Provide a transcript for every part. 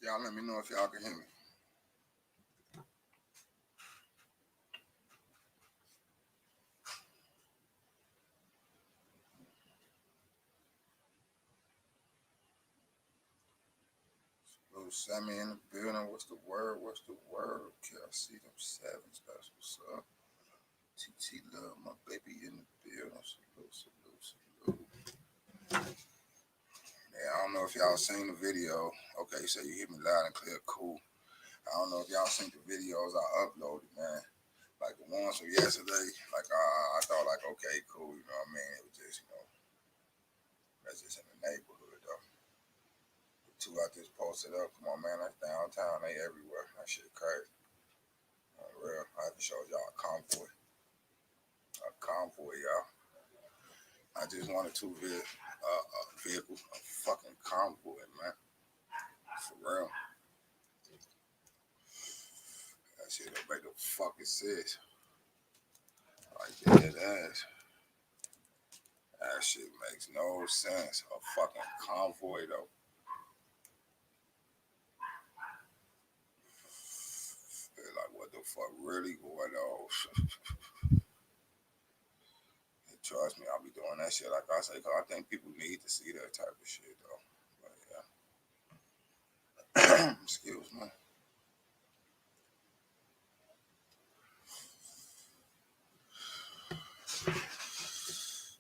Y'all let me know if y'all can hear me. Little Sammy in the building. What's the word? What's the word? Okay, I see them sevens. That's what's up. TT Love, my baby in the building. Salute, salute, salute. Yeah, I don't know if y'all seen the video. Okay, so you hear me loud and clear. Cool. I don't know if y'all seen the videos I uploaded, man. Like the ones from yesterday. Like I thought, like, okay, cool. You know what I mean? It was just, that's just in the neighborhood though. The two I just posted up. Come on, man. That's downtown. They everywhere. That shit crazy. For real. I haven't showed y'all a convoy. A convoy, y'all. I just wanted two vehicles. A fucking convoy, man. For real. That shit don't make no fucking sense. Like dead ass. That shit makes no sense. A fucking convoy though. Like what the fuck really going on? Trust me, I'll be doing that shit like I say, cause I think people need to see that type of shit though. But yeah. Excuse me.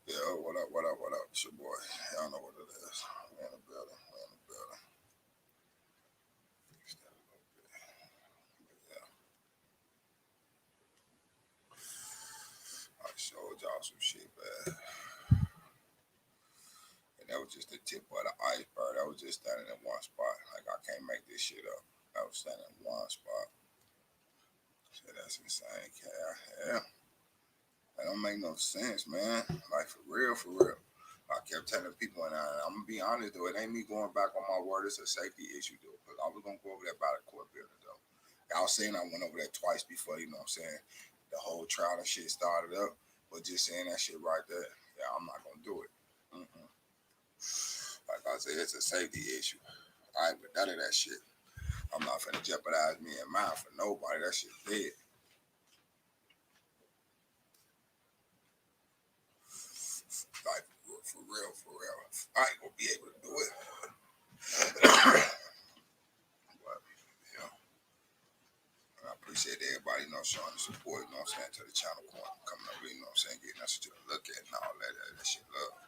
Yeah, what up, what up, what up? It's your boy. Y'all know what it is. We in the building. We in the building. Yeah. I showed y'all some shit, man. And that was just the tip of the iceberg. I was just standing in one spot. Like I can't make this shit up. I was standing in one spot. So that's insane. Yeah. That don't make no sense, man. Like for real, for real. I kept telling people, and I'm gonna be honest though, it ain't me going back on my word. It's a safety issue though, because I was gonna go over there by the court building though. Y'all saying I went over there twice before, you know what I'm saying? The whole trial and shit started up, but just saying that shit right there, yeah, I'm not gonna do it. Mm-mm. Like I said, it's a safety issue. I ain't with none of that shit. I'm not finna jeopardize me and mine for nobody. That shit dead. Like for real, for real. I ain't gonna be able to do it. But yeah, I appreciate everybody, showing the support, to the channel coming over, getting us to look at and all that shit love.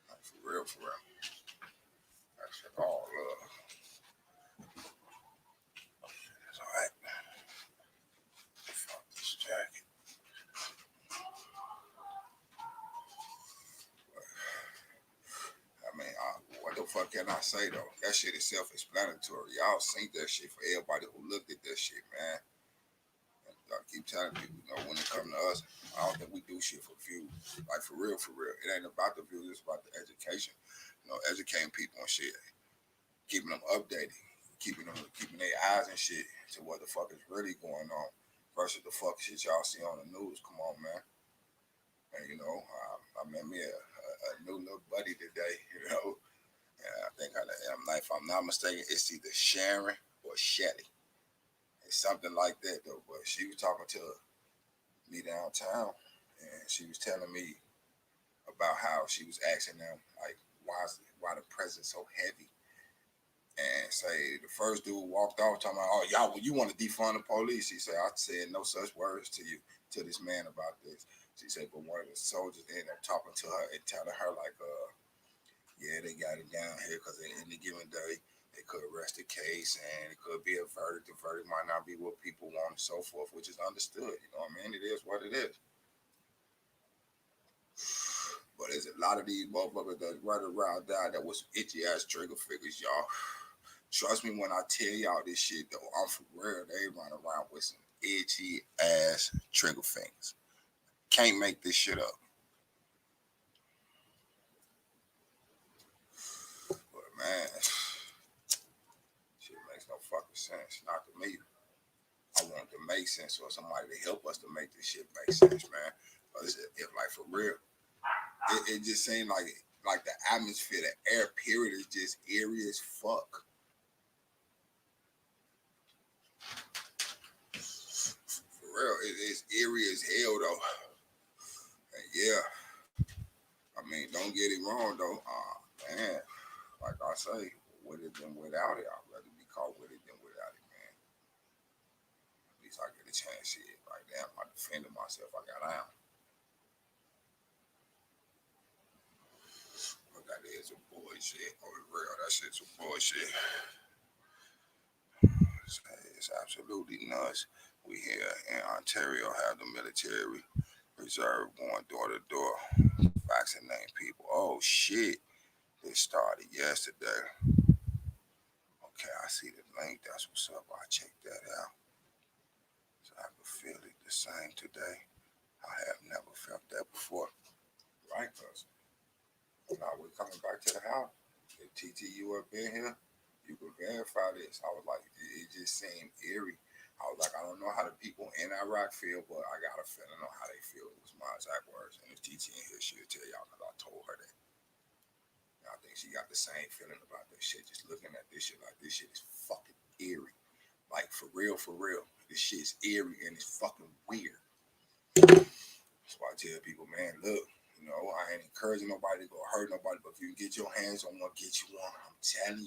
Like for real, for real. That shit all love. That's alright. Fuck this jacket. I mean, what the fuck can I say though? That shit is self-explanatory. Y'all seen that shit for everybody who looked at that shit, man. I keep telling people, when it comes to us, I don't think we do shit for views. Like for real, for real. It ain't about the views, it's about the education. Educating people and shit, keeping them updated, keeping their eyes and shit to what the fuck is really going on versus the fuck shit y'all see on the news. Come on, man. And I met me a new little buddy today. And I think if I'm not mistaken, it's either Sharon or Shelly. It's something like that though. But she was talking to me downtown, and she was telling me about how she was asking them like, why the presence so heavy? And say the first dude walked off talking about, oh y'all, you want to defund the police? She said, I said no such words to this man about this. She said, but one of the soldiers ended up talking to her and telling her like, yeah, they got it down here because at any given day they could arrest the case and it could be a verdict. The verdict might not be what people want and so forth, which is understood. You know what I mean? It is what it is. But there's a lot of these motherfuckers that right around there that was itchy ass trigger figures, y'all. Trust me when I tell y'all this shit though, I'm for real. They run around with some itchy ass trigger fingers. Can't make this shit up. But man, shit makes no fucking sense. Not to me. I want it to make sense for somebody to help us to make this shit make sense, man. But if like for real, it just seemed like the atmosphere, the air period is just eerie as fuck. real, it's eerie as hell though. And yeah, I mean, don't get it wrong though. Man, like I say, with it than without it, I'd rather be caught with it than without it, man. At least I get a chance to it. Like damn, I defended myself. I got out. But that is some bullshit. On the real, that shit's some bullshit. It's absolutely nuts. We here in Ontario have the military reserve going door to door, vaccinating people. Oh shit! This started yesterday. Okay, I see the link. That's what's up. I'll check that out. So I can feel it the same today. I have never felt that before. Right, cuz now we're coming back to the house. If TTU up in here, you can verify this. I was like, it just seemed eerie. I was like, I don't know how the people in Iraq feel, but I got a feeling on how they feel. It was my exact words. And if TT in here, she'll tell y'all because I told her that. And I think she got the same feeling about this shit. Just looking at this shit like this shit is fucking eerie. Like for real, for real. This shit's eerie and it's fucking weird. That's why I tell people, man, look, you know, I ain't encouraging nobody to go hurt nobody, but if you can get your hands on one, get you one. I'm telling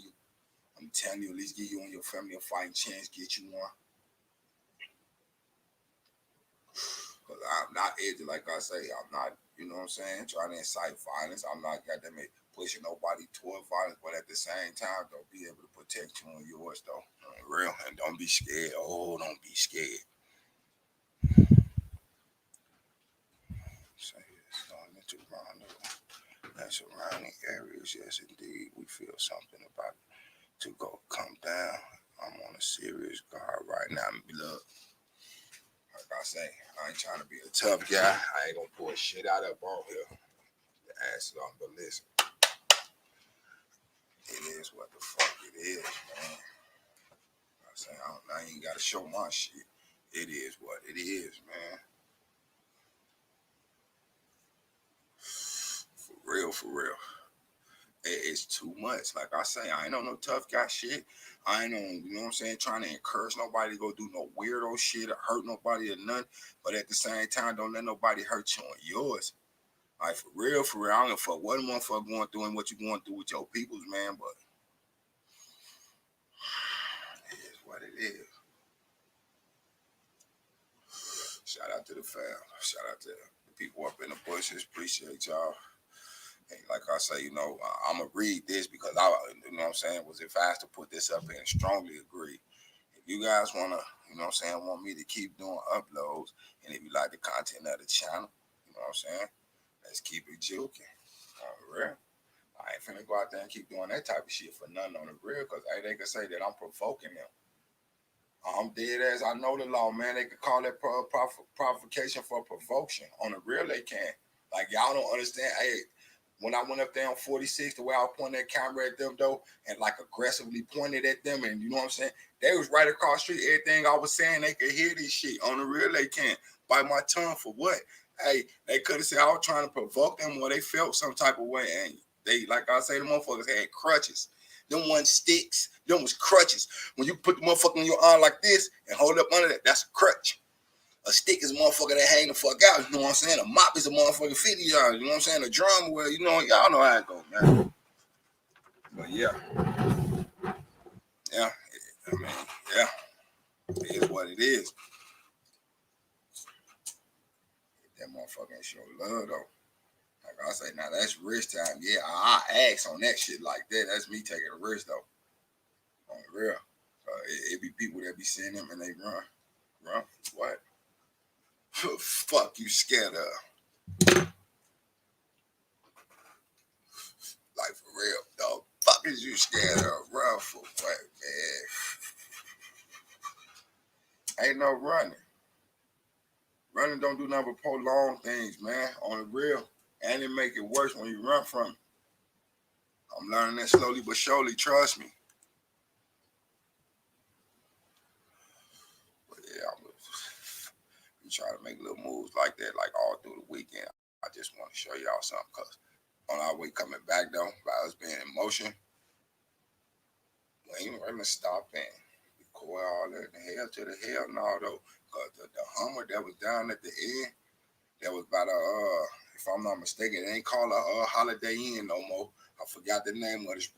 you, at least give you and your family a fighting chance, get you one. Because I'm not edgy, like I say, I'm not, you know what I'm saying, trying to incite violence. I'm not, goddamn it, pushing nobody toward violence, but at the same time, don't be able to protect you and yours, though. Real, and don't be scared. Oh, don't be scared. Say it's going into Rondo and surrounding areas. Yes, indeed, we feel something about it to go come down. I'm on a serious guard right now. Look, like I say, I ain't trying to be a tough guy. I ain't gonna pull shit out of on here. The ass on, but listen, it is what the fuck it is, man. I say I ain't gotta show my shit. It is what it is, man. For real, for real. It's too much. Like I say, I ain't on no tough guy shit. I ain't on, you know what I'm saying, trying to encourage nobody to go do no weirdo shit or hurt nobody or nothing. But at the same time, don't let nobody hurt you on yours. Like for real, I don't give a fuck what a motherfucker going through and what you going through with your peoples, man. But it is what it is. Shout out to the fam. Shout out to the people up in the bushes. Appreciate y'all. And like I say, you know, I'm going to read this because I, you know what I'm saying, was advised to put this up here and strongly agree. If you guys want to, you know what I'm saying, want me to keep doing uploads, and if you like the content of the channel, you know what I'm saying, let's keep it joking. On the real. I ain't finna go out there and keep doing that type of shit for nothing on the real because they can say that I'm provoking them. I'm dead as I know the law, man. They could call that provocation for provocation. On the real, they can. Like, y'all don't understand. Hey, when I went up there on 46, the way I pointed that camera at them, though, and like aggressively pointed at them, and you know what I'm saying? They was right across the street. Everything I was saying, they could hear this shit. On the real, they can. Bite my tongue for what? Hey, they could have said I was trying to provoke them or they felt some type of way. And they, like I say, the motherfuckers had crutches. Them one sticks. Them was crutches. When you put the motherfucker in your arm like this and hold up under that, that's a crutch. A stick is a motherfucker that hang the fuck out. You know what I'm saying? A mop is a motherfucker 50 yards. You know what I'm saying? A drum, well, you know, y'all know how it goes, man. But yeah. Yeah. I mean, yeah. It is what it is. That motherfucker ain't show love, though. Like I say, now that's risk time. Yeah, I ask on that shit like that. That's me taking a risk, though. On the real. It be people that be seeing them and they run. Run? What? Fuck you scared of. Like for real, dog. Fuck is you scared of? Run for what, man? Ain't no running. Running don't do nothing but prolong things, man. On the real. And it make it worse when you run from it. I'm learning that slowly but surely, trust me. But yeah, I'm trying to make little moves like that, like all through the weekend. I just want to show y'all something, because on our way coming back, though, by us being in motion, we ain't really stopping. We call all that the hell to the hell, no, though. The Hummer that was down at the end, that was by the if I'm not mistaken, it ain't called a Holiday Inn no more. I forgot the name of it. It's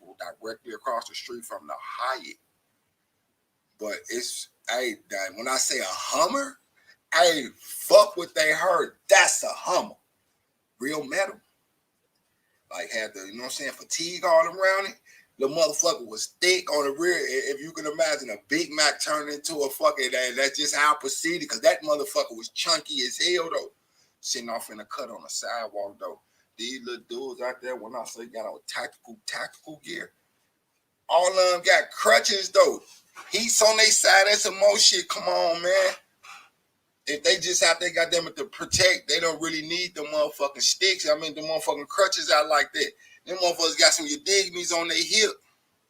directly across the street from the Hyatt. But it's, hey, when I say a Hummer, hey, fuck what they heard. That's a Hummer. Real metal. Like, had the, you know what I'm saying, fatigue all around it. The motherfucker was thick on the rear. If you can imagine a Big Mac turned into a fucking, that's just how I proceeded, because that motherfucker was chunky as hell, though. Sitting off in a cut on the sidewalk, though. These little dudes out there, when I say got on tactical gear, all of them got crutches, though. He's on their side and some more shit. Come on, man. If they just out there, goddamn it, to protect, they don't really need the motherfucking sticks. I mean, the motherfucking crutches out like that. Them motherfuckers got some, you dig me's on their hip.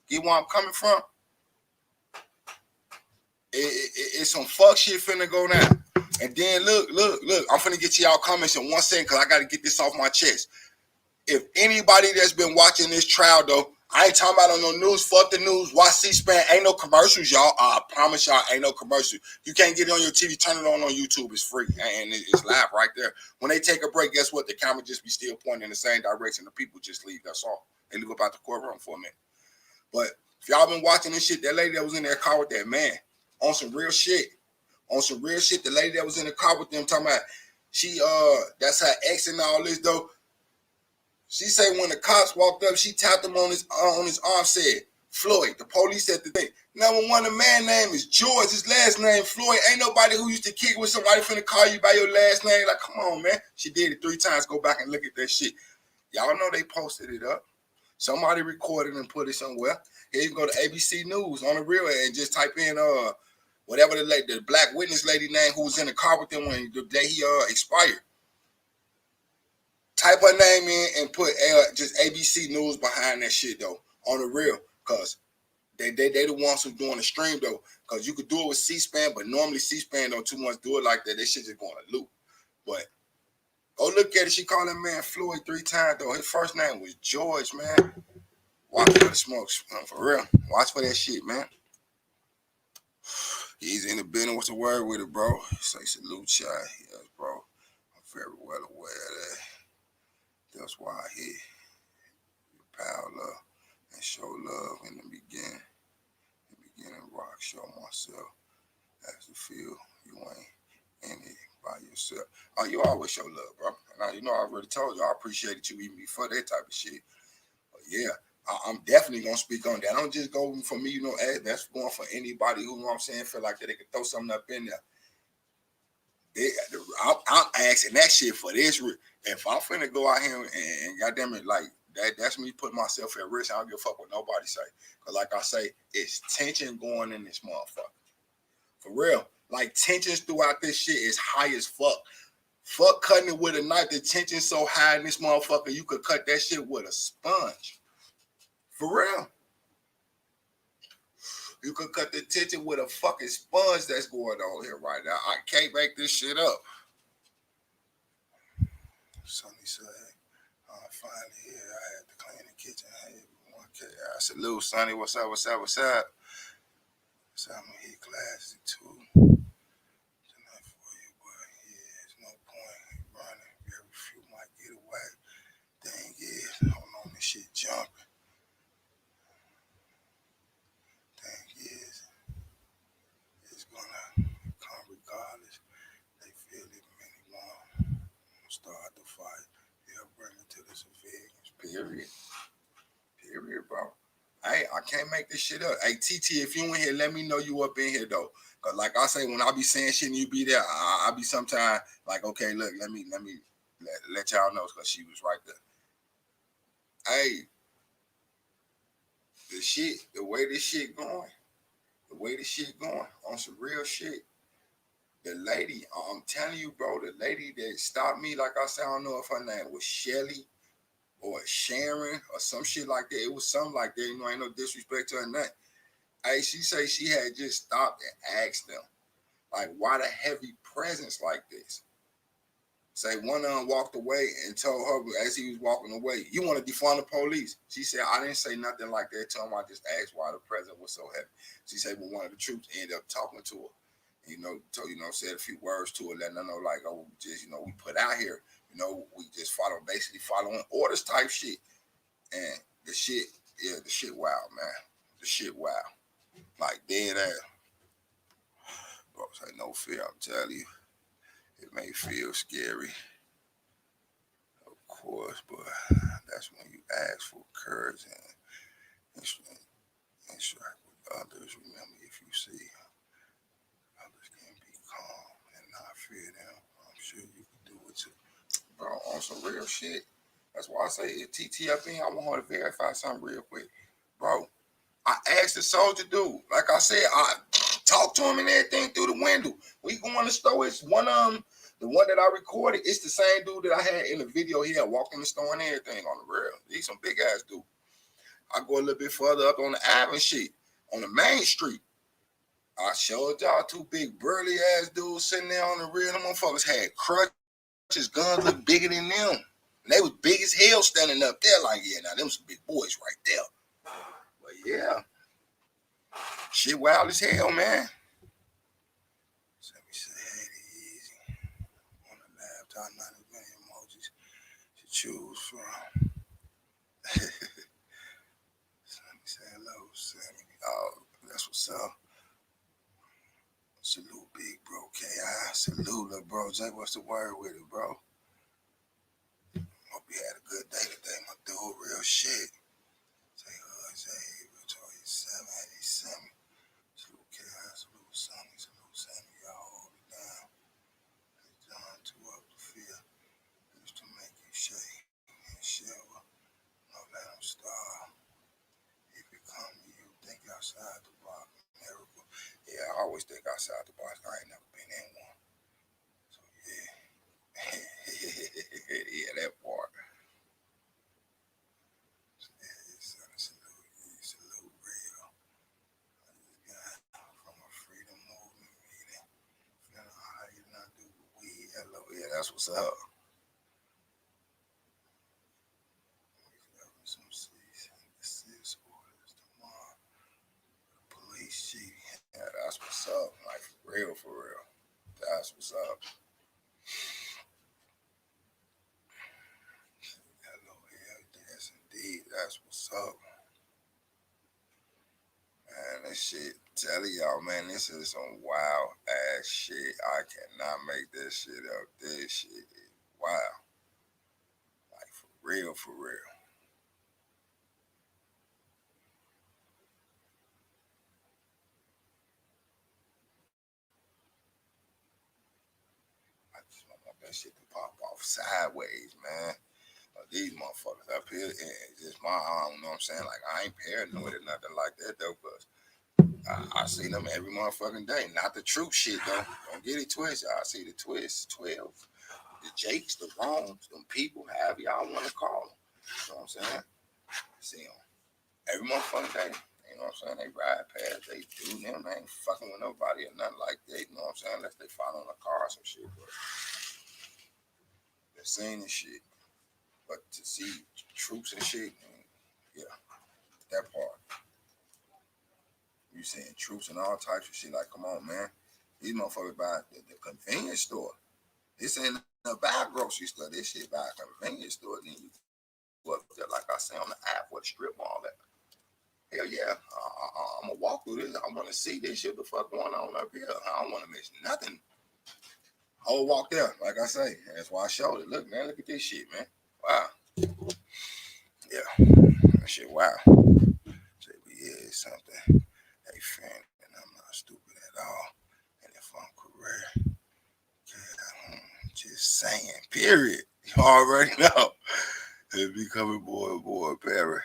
Get where I'm coming from? It's some fuck shit finna go down. And then look. I'm finna get to y'all comments in 1 second, because I got to get this off my chest. If anybody that's been watching this trial, though, I ain't talking about on no news. Fuck the news. Watch C-SPAN. Ain't no commercials, y'all. I promise y'all, ain't no commercials. You can't get it on your TV. Turn it on YouTube. It's free. And it's live right there. When they take a break, guess what? The camera just be still pointing in the same direction. The people just leave. That's all. They leave about the courtroom for a minute. But if y'all been watching this shit, that lady that was in that car with that man, on some real shit. The lady that was in the car with them talking about, that's her ex and all this, though. She said when the cops walked up, she tapped him on his arm, said, Floyd. The police said the thing. Number one, the man name is George. His last name Floyd. Ain't nobody who used to kick with somebody finna call you by your last name. Like, come on, man. She did it 3 times. Go back and look at that shit. Y'all know they posted it up. Somebody recorded and put it somewhere. Here you go to ABC News on the real and just type in whatever the black witness lady name who was in the car with them when the day he expired. Type her name in and put just ABC News behind that shit, though, on the real, because they the ones who doing the stream, though, because you could do it with C-SPAN, but normally C-SPAN don't too much do it like that. They shit just going to loop. But go look at it. She called that man Floyd 3 times, though. His first name was George, man. Watch for the smokes, for real. Watch for that shit, man. He's in the building. What's the word with it, bro? Say salute, shot. Yes, bro. I'm very well aware of that. That's why I hit pile love and show love in the beginning. Rock, show myself as to feel you ain't in it by yourself. Oh, you always show love, bro. Now, you know, I already told you I appreciated you even before that type of shit. But yeah, I'm definitely gonna speak on that. I don't just go for me, you know, that's going for anybody who, you know what I'm saying, feel like that they can throw something up in there. I'm asking that shit for this. If I'm finna go out here and goddamn it, like that's me putting myself at risk. I don't give a fuck what nobody say. Cause like I say, it's tension going in this motherfucker. For real. Like tensions throughout this shit is high as fuck. Fuck cutting it with a knife. The tension's so high in this motherfucker, you could cut that shit with a sponge. For real. You could cut the tension with a fucking sponge that's going on here right now. I can't make this shit up. Sonny said, finally here. I had to clean the kitchen. Hey, okay. I said, Lil Sonny, what's up? So I'm gonna hit classes too tonight for you, but yeah, there's no point running. Very few might get away. Thing is, hold on, this shit jumping. Thing is, it's gonna come regardless. They feel it, many won't start the fight. They'll bring it to the civilians. Period, bro. Hey, I can't make this shit up. Hey, TT, if you in here, let me know you up in here, though. Because like I say, when I be saying shit and you be there, I be sometimes like, okay, look, let y'all know, because she was right there. Hey, the way this shit going on some real shit. The lady, I'm telling you, bro, the lady that stopped me, like I said, I don't know if her name was Shelly or Sharon or some shit like that. It was something like that. You know, ain't no disrespect to her nothing. Hey, she say she had just stopped and asked them, like, why the heavy presence like this? Say one of them walked away and told her as he was walking away, you want to defund the police? She said, I didn't say nothing like that to him. I just asked why the presence was so heavy. She said, well, one of the troops ended up talking to her. Said a few words to it, letting them know like, oh, just we put out here, we just basically following orders type shit, and the shit wild, man, the shit wild, like dead ass. Bro, say no fear, I'm telling you, it may feel scary, of course, but that's when you ask for courage and strike with others. Remember, if you see others can be calm and not fear them, I'm sure you can do it too. Bro, on some real shit. That's why I say if TT up in, I want her to verify something real quick. Bro, I asked the soldier dude. Like I said, I talked to him and everything through the window. We go in the store. It's one the one that I recorded. It's the same dude that I had in the video. He had walked in the store and everything on the real. He's some big ass dude. I go a little bit further up on the Avenue shit, on the main street. I showed y'all two big burly ass dudes sitting there on the real. Them motherfuckers had crutches, guns look bigger than them. And they was big as hell standing up there like, yeah, now them some big boys right there. But yeah, shit wild as hell, man. So let me say, hey, easy. On the laptop, not as many emojis to choose from. So let me say hello, Sammy. Oh, that's what's up. Salute, big bro. K.I. Salute, little bro. Jay, what's the word with it, bro? Hope you had a good day today, my dude. Real shit. Say, Jay, Victoria 787. Salute, K.I. Salute, Sammy. Salute, Sammy. Y'all hold it down. Hey, John, too up to fear. Used to make you shake and shiver. No, let him starve. If it come to you, think outside the box. Miracle. Yeah, I always think outside the box. I ain't never been in one. So, yeah. Yeah, that part. Salute real. I just got from a freedom movement meeting. Feeling how you not do weed. Hello, yeah, that's what's up. Some assist orders tomorrow. Police chief. Yeah, that's what's up. Like for real, for real. That's what's up. Hello, yes, indeed. That's what's up. Man, this shit, telling y'all, man, this is some wild ass shit. I cannot make this shit up. This shit is wild. Like, for real, for real. I just don't want that shit to pop off sideways, man. These motherfuckers up here, and just my arm, you know what I'm saying? Like, I ain't paranoid or nothing like that, though, because I see them every motherfucking day. Not the truth shit, though. Don't get it twisted. I see the twist, 12, the Jakes, the wrongs, them people, however y'all want to call them. You know what I'm saying? I see them every motherfucking day. You know what I'm saying? They ride past, they do them, they ain't fucking with nobody or nothing like that. You know what I'm saying? Unless they following a car or some shit. But they're saying this shit. But to see troops and shit, yeah, that part. You seeing troops and all types of shit. Like, come on, man. These motherfuckers by the convenience store. This ain't a buy grocery store. This shit by a convenience store. Then you go up there, like I say on the app, what strip mall that. Hell yeah, I'm gonna walk through this. I want to see this shit. The fuck going on up here? I don't want to miss nothing. Whole walk there, like I say. That's why I showed it. Look, man, look at this shit, man. Wow. Yeah, that shit. Wow. JB is something. Hey, fan, and I'm not stupid at all. And if I'm correct, yeah, just saying. Period. You already know. It be coming, boy, Perry.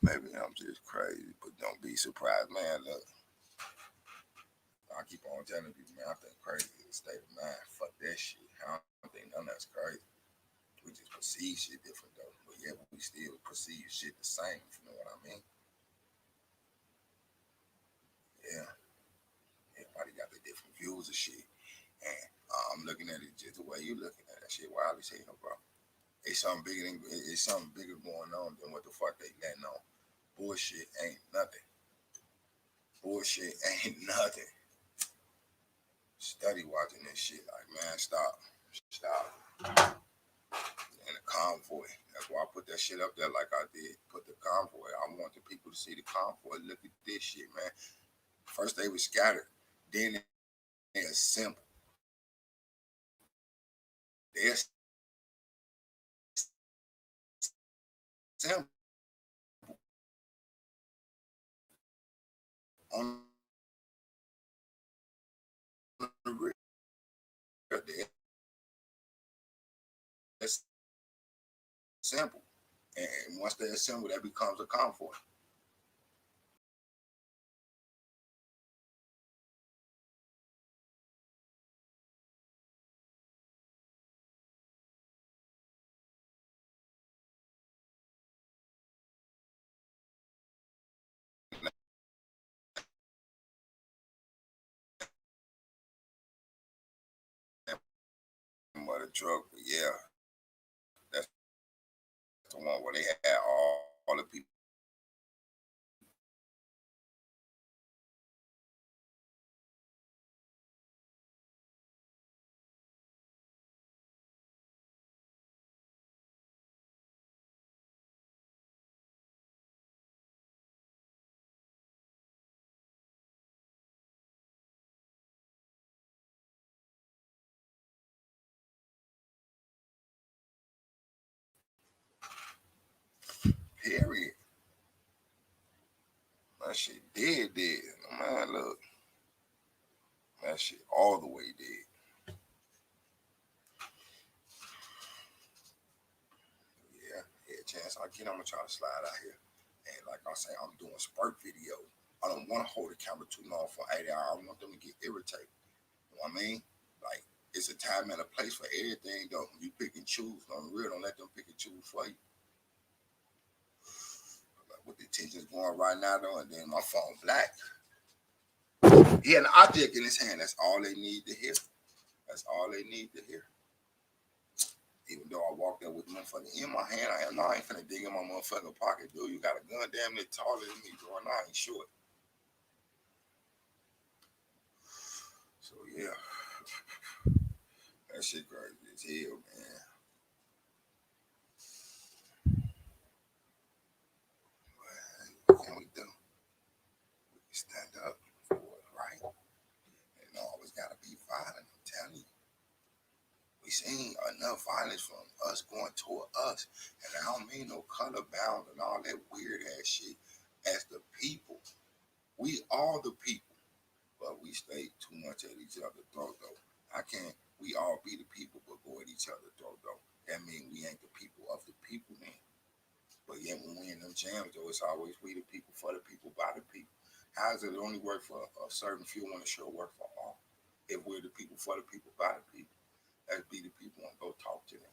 Maybe I'm just crazy, but don't be surprised, man. Look, I keep on telling people, man, I think crazy is a state of mind. Fuck that shit. I don't think none of that's crazy. We just perceive shit different, though. But yeah, we still perceive shit the same, if you know what I mean. Yeah. Everybody got their different views of shit. And I'm looking at it just the way you looking at that shit. Wild as hell, bro. It's something bigger going on than what the fuck they letting on. Bullshit ain't nothing. Bullshit ain't nothing. study watching this shit. Like, man, stop. And the convoy. That's why I put that shit up there like I did. Put the convoy. I want the people to see the convoy. Look at this shit, man. First they were scattered. Then they assembled. They assembled on the rear. They assembled. And once they assemble, that becomes a convoy. But a drug, but yeah, that's the one where they had all the people. Period. That shit dead. Man, look. That shit all the way dead. Yeah, chance I get, I'm gonna try to slide out here. And like I say, I'm doing spurt video. I don't want to hold the camera too long for 8 hours. I want them to get irritated. You know what I mean? Like, it's a time and a place for everything, though. You pick and choose. On the real, don't let them pick and choose for you. Like, with the tensions going right now, though, and then my phone black. He had an object in his hand. That's all they need to hear. That's all they need to hear. Even though I walked there with motherfucking in my hand, I ain't finna dig in my motherfucking pocket, dude. You got a gun damn near taller than me, bro. And I ain't short. So yeah, that shit crazy as hell, man. What can we do? We can stand up for what's right. And always gotta be violent. I'm telling you. We seen enough violence from us going toward us. And I don't mean no color bound and all that weird ass shit. As the people, we all the people, but we stay too much at each other's throat though. I can't, we all be the people, but go at each other's throat though. That means we ain't the people of the people then. But yet when we in them jams though, it's always we the people, for the people, by the people. How is it only work for a certain few when it sure work for all? If we're the people, for the people, by the people. Let's be the people and go talk to them.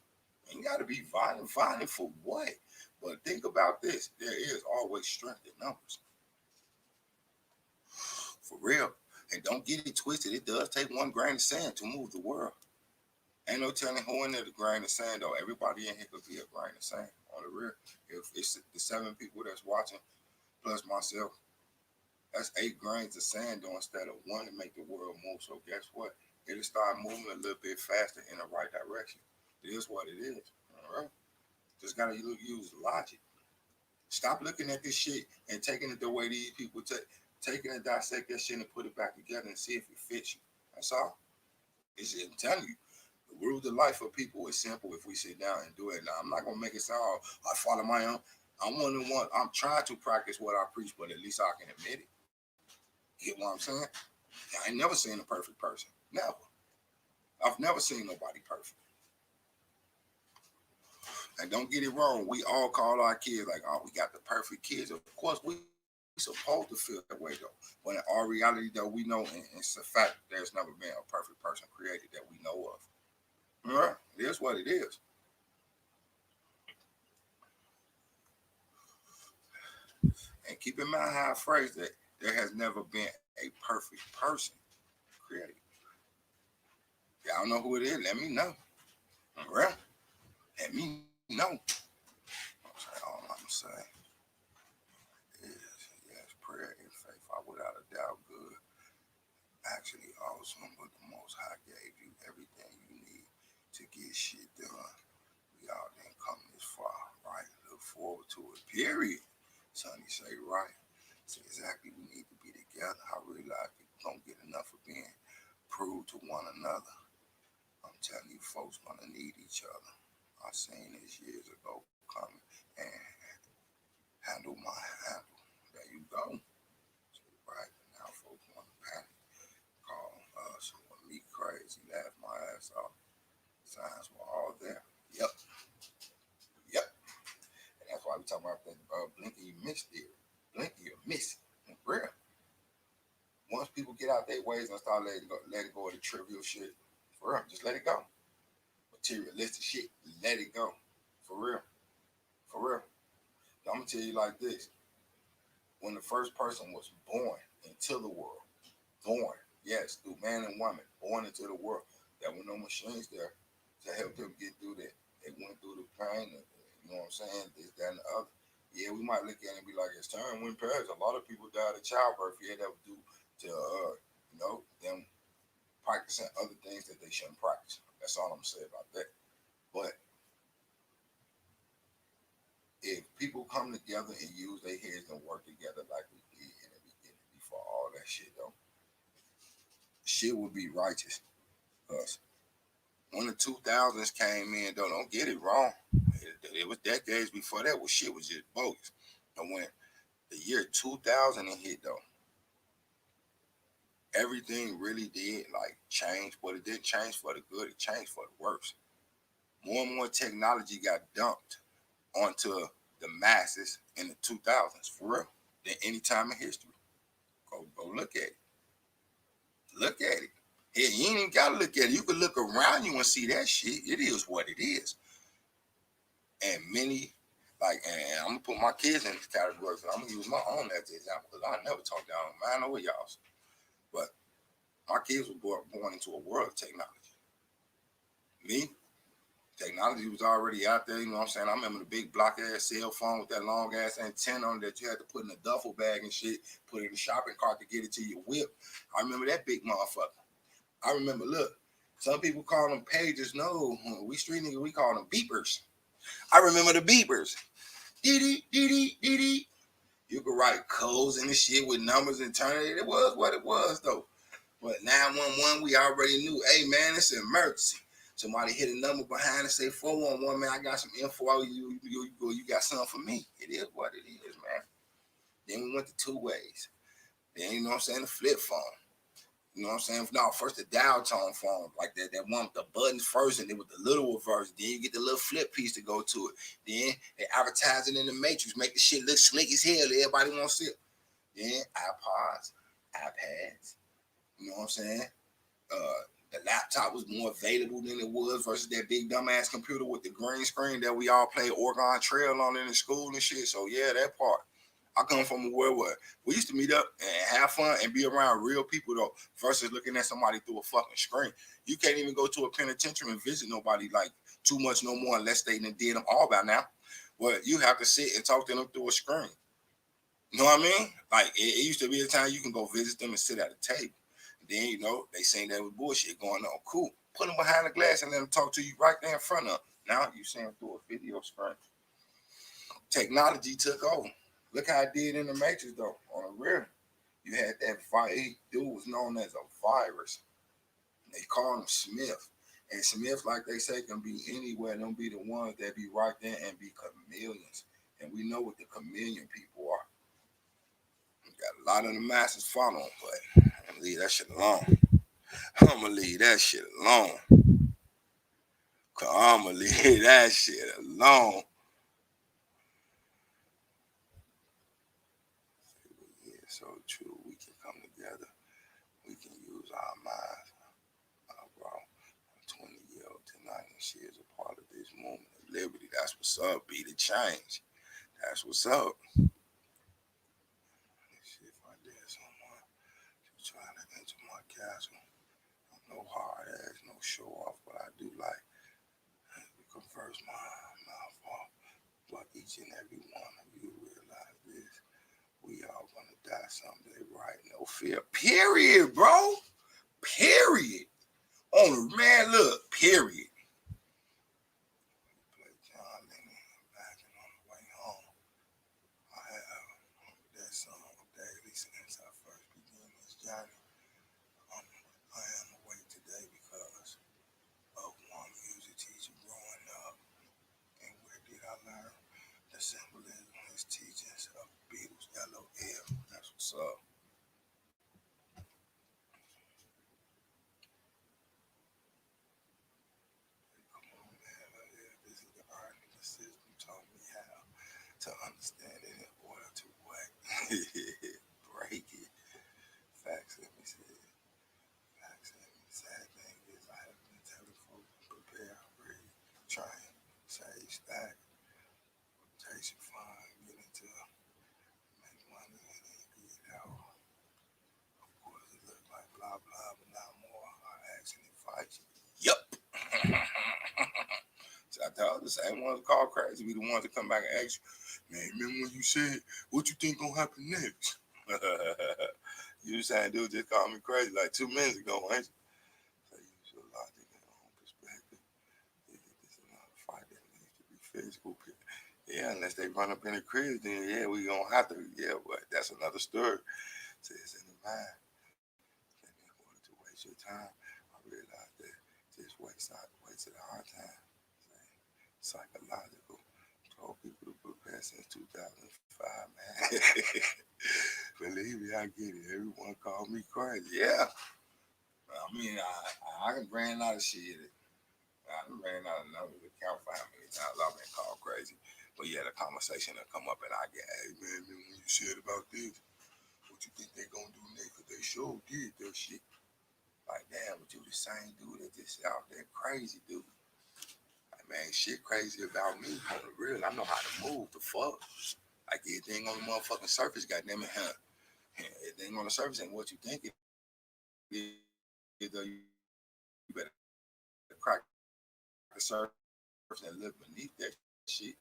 Ain't got to be violent. Violent for what? But think about this. There is always strength in numbers. For real. And don't get it twisted. It does take one grain of sand to move the world. Ain't no telling who in there the grain of sand, though. Everybody in here could be a grain of sand on the real. If it's the 7 people that's watching, plus myself, that's 8 grains of sand, though, instead of one to make the world move. So guess what? It'll start moving a little bit faster in the right direction. It is what it is. All right. Just gotta use logic. Stop looking at this shit and taking it the way these people taking and dissect that shit and put it back together and see if it fits you. That's all. I'm telling you, the rules of life for people is simple if we sit down and do it. Now, I'm not gonna make it sound I follow my own. I'm one of the one. I'm trying to practice what I preach, but at least I can admit it. Get what I'm saying? I ain't never seen a perfect person. Never. I've never seen nobody perfect. And don't get it wrong, we all call our kids like, oh, we got the perfect kids. Of course, we supposed to feel that way though. But in our reality though, we know, and it's a fact, there's never been a perfect person created that we know of. All right? It is what it is. And keep in mind how I phrase that. There has never been a perfect person created. Y'all know who it is? Let me know. All right? Let me know. All I'm saying is, yes, prayer and faith are without a doubt good. actually awesome, but the Most High gave you everything you need to get shit done. We all didn't come this far, right? Look forward to it. Period. Sonny say right. So exactly we need to be together. I realize people don't get enough of being proved to one another. I'm telling you, folks gonna need each other. I seen this years ago coming and handle my handle. There you go. So, right now, folks want to panic, call us, want me crazy, laugh my ass off. Signs were all there. Yep, yep. And that's why we talking about that blinky you miss theory. Blinky you miss it. Real. Once people get out their ways and start letting go of the trivial shit, for real, just let it go. Materialistic shit, let it go. For real. For real. I'm gonna tell you like this. When the first person was born into the world, born, yes, through man and woman, born into the world, there were no machines there to help them get through that. They went through the pain, you know what I'm saying, this, that, and the other. Yeah, we might look at it and be like, as time went past, a lot of people died of childbirth. Yeah, that was due to, them practicing other things that they shouldn't practice. That's all I'm going to say about that. But if people come together and use their heads and work together like we did in the beginning before all that shit, though, shit would be righteous. Us. When the 2000s came in, though, don't get it wrong. It was decades before that where shit was just bogus. And when the year 2000 hit, though, everything really did like change, but it didn't change for the good. It changed for the worse. More and more technology got dumped onto the masses in the 2000s, for real, than any time in history. Go look at it. Look at it. Hey, you ain't even gotta look at it. You can look around you and see that shit. It is what it is. And many, and I'm gonna put my kids in this category, but I'm gonna use my own as an example because I never talk down mine over y'all's. But my kids were born into a world of technology. Me, technology was already out there, you know what I'm saying? I remember the big block ass cell phone with that long ass antenna on that you had to put in a duffel bag and shit, put it in the shopping cart to get it to your whip. I remember that big motherfucker. I remember, look, some people call them pagers. No, we street niggas, we call them beepers. I remember the beepers. Dee dee dee. You could write codes and the shit with numbers and turn it. It was what it was, though. But 911, we already knew, hey, man, it's an emergency. Somebody hit a number behind and say, 411, man, I got some info out. You got something for me. It is what it is, man. Then we went to two ways. Then, you know what I'm saying, the flip phone. You know what I'm saying? No, first the dial tone phone, like that one with the buttons first, and then with the little version. Then you get the little flip piece to go to it. Then they advertise it in the Matrix, make the shit look slick as hell. Everybody wants it. Then iPods, iPads. You know what I'm saying? The laptop was more available than it was versus that big dumbass computer with the green screen that we all play Oregon Trail on in the school and shit. So yeah, that part. I come from a world where we used to meet up and have fun and be around real people though, versus looking at somebody through a fucking screen. You can't even go to a penitentiary and visit nobody like too much no more unless they done did them all by now. Well, you have to sit and talk to them through a screen. You know what I mean? Like it used to be a time you can go visit them and sit at a table. Then, they seen that was bullshit going on. Cool. Put them behind the glass and let them talk to you right there in front of them. Now you see them through a video screen. Technology took over. Look how it did in the Matrix, though. On the real, you had that dude was known as a virus. They call him Smith. And Smith, like they say, can be anywhere. Don't be the ones that be right there and be chameleons. And we know what the chameleon people are. We got a lot of the masses following, but I'm going to leave that shit alone. I'm going to leave that shit alone. I'm going to leave that shit alone. Yeah, so true. We can come together. We can use our minds. Bro, 20-year-old tonight and she is a part of this movement of liberty. That's what's up. Be the change. That's what's up. Let's see if I did someone to try to enter my castle. I'm no hard ass, no show off, but I do like to converse my mouth off. But each and every one of you realize this. We all gonna die someday, right? No fear. Period, bro. Period. On the man, look, period. Play John Lennon back and on the way home. I have that song daily since I first began this journey. I am awake today because of one music teacher growing up. And where did I learn the symbolism of his teachings of Beatles, LOL. That's what's up. This is the art of the system taught me how to understand it in order to what? Break it. Facts, let me say it. Facts, and the sad thing is I have been telling folks prepare, read, trying, save, stack, rotation, fund, get into make money and then get it out. Of course, it looks like blah blah, but not more. I actually fight you. Yup. So I told the same ones called crazy be the ones that come back and ask you, man, remember when you said what you think gonna happen next? You saying dude just called me crazy like 2 minutes ago, ain't you? So use your logic and your own perspective. Yeah, this is not a fight that needs to be physical. Yeah, unless they run up in the crib, then yeah, we gonna have to. Yeah, but that's another story. So it's in the mind. And in order to waste your time, I realized that just wasted a hard time. Psychological. Told people to prepare since 2005, man. Believe me, I get it. Everyone called me crazy. Yeah. I mean, I can bring out of shit. I done ran out of numbers to count for how many times I've been called crazy. But yeah, the conversation will come up and I get, hey man, remember when you said about this? What you think they gonna do next? Cause they sure did that shit. Like, damn, but you the same dude that just out there crazy, dude. Like, man, shit crazy about me. On the real, I know how to move the fuck. Like, everything on the motherfucking surface, goddamn it, huh? Everything on the surface ain't what you think it is, though. You better crack the surface and look beneath that shit.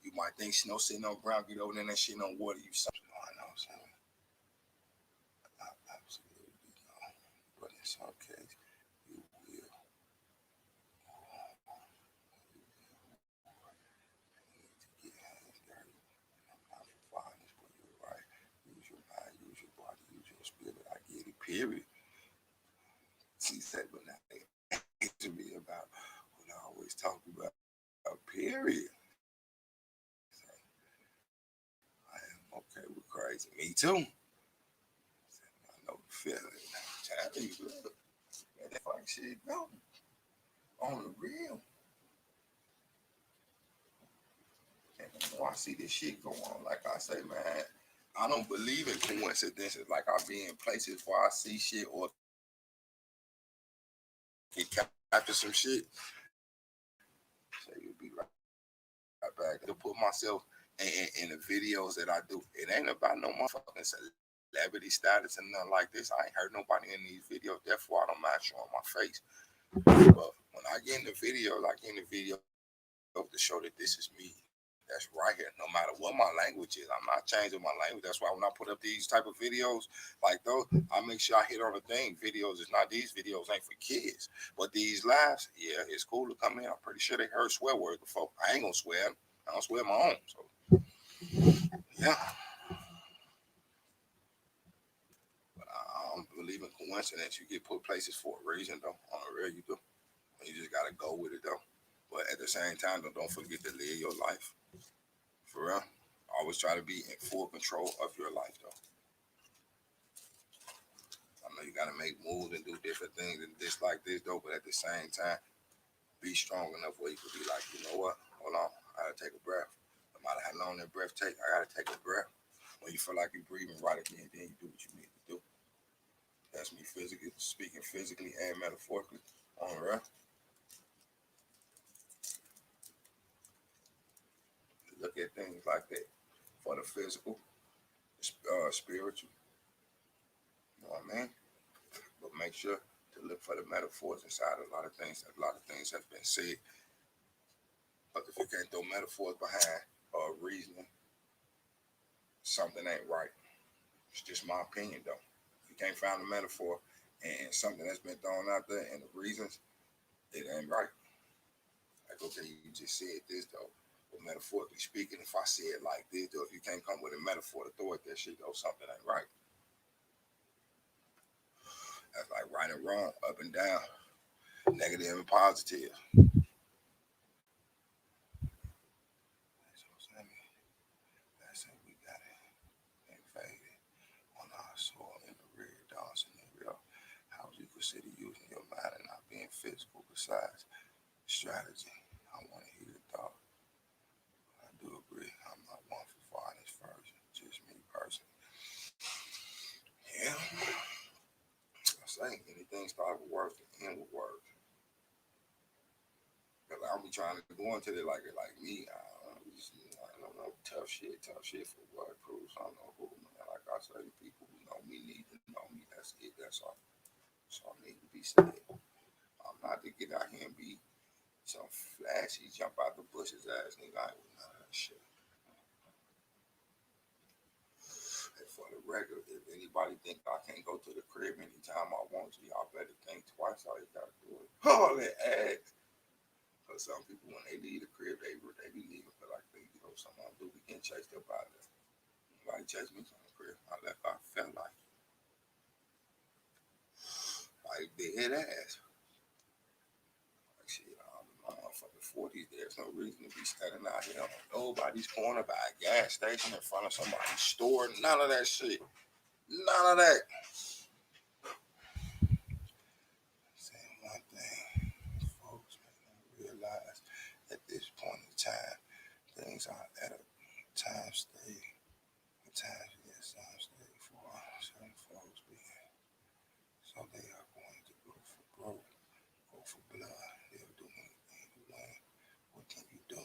You might think snow sitting on ground, get over there and that shit on water, you something. I know what I'm saying. Absolutely no. But in some case, you will. You need to get hands dirty. I'm not for violence, but you're right. Use your mind, use your body, use your spirit. I get it, period. She said, but now it to be about what I always talk about, period. So, I am okay with crazy. Me too. I know the feeling. Tell you, look, man, that fucking shit go on the real. And the more I see this shit go on, like I say, man, I don't believe in coincidences. Like I be in places where I see shit or get capture some shit. So you'll be right back to put myself in the videos that I do. It ain't about no motherfucking celebrity status and nothing like this. I ain't heard nobody in these videos. Therefore, I don't mind showing my face. But when I get in the video, like in the video to show that this is me. That's right here. No matter what my language is, I'm not changing my language. That's why when I put up these type of videos like those, I make sure I hit on the thing. Videos is not these videos ain't for kids, but these lives, yeah, it's cool to come in. I'm pretty sure they heard swear words before. I ain't gonna swear. I don't swear my own. So yeah, but I don't believe in coincidence. You get put places for a reason, though. On the real, you do. You just gotta go with it, though. But at the same time, don't forget to live your life. For real. Always try to be in full control of your life, though. I know you got to make moves and do different things and this like this, though, but at the same time, be strong enough where you could be like, you know what? Hold on. I got to take a breath. No matter how long that breath take, I got to take a breath. When you feel like you're breathing right again, then you do what you need to do. That's me physically, speaking physically and metaphorically. All right. Look at things like that for the physical, spiritual. You know what I mean? But make sure to look for the metaphors inside a lot of things. A lot of things have been said, but if you can't throw metaphors behind reasoning, something ain't right. It's just my opinion, though. If you can't find a metaphor and something that's been thrown out there and the reasons, it ain't right. Like, okay, you just said this though. But metaphorically speaking, if I say it like this, though, if you can't come with a metaphor to throw at that shit, though, something ain't right. That's like right and wrong, up and down, negative and positive. So, Sammy, that's it. We got it invaded on our soil in the red dawn scenario. How would you consider using your mind and not being physical besides strategy? I want to hear your thought. I do agree. I'm not one for violence first. Just me personally. Yeah. I say anything start with words and end with words. Cause I'll be trying to go into it like me. I don't know tough shit for what proves. I don't know who, man. Like I say, the people who know me need to know me. That's it. That's all. So I need to be said. I'm not to get out here and be some flashy, jump out the bushes ass nigga. I ain't with none of that shit. And for the record, if anybody think I can't go to the crib anytime I want to, y'all better think twice. All you gotta do it. All that ass. Cause some people when they leave the crib, they be leaving. But like they, someone do we getting chased up out there. Nobody chased me from the crib. I left. I felt like dead ass. Like shit, my motherfucking 40s. There's no reason to be standing out here on nobody's corner by a gas station in front of somebody's store. None of that shit. None of that. Saying one thing, folks make them realize at this point in time, things are at a time stage. The times yes, some stage for certain folks being. So they are going to go for growth, go for blood. They'll do anything to win. What can you do?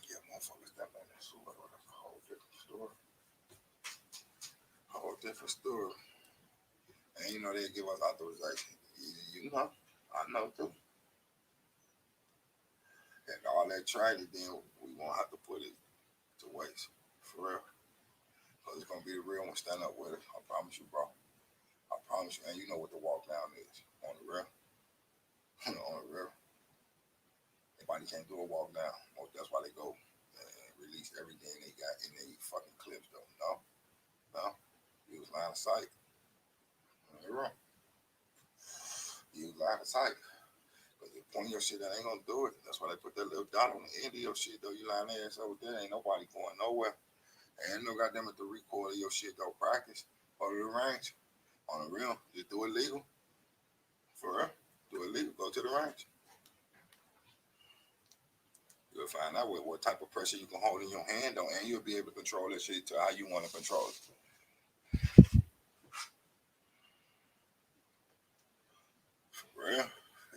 Yeah, motherfuckers that man that's a whole different story. Whole different story. And they give us authorization. You know, I know too. And all that training, then we won't have to put it to waste. For real. Because it's going to be the real one. Stand up with it. I promise you, bro. I promise you. And you know what the walk down is. On the real. On the real. Everybody can't do a walk down. That's why they go and release everything they got in their fucking clips, though. No. No. Use line of sight. You're wrong. Use line of sight. Because if point your shit that ain't gonna do it, that's why they put that little dot on the end of your shit, though. You lying there, so there ain't nobody going nowhere. Ain't no goddamn it to record your shit, though. Practice. Go to the range. On the real. Just do it legal. For real. Do it legal. Go to the range. You'll find out what type of pressure you can hold in your hand, though, and you'll be able to control that shit to how you want to control it. For real.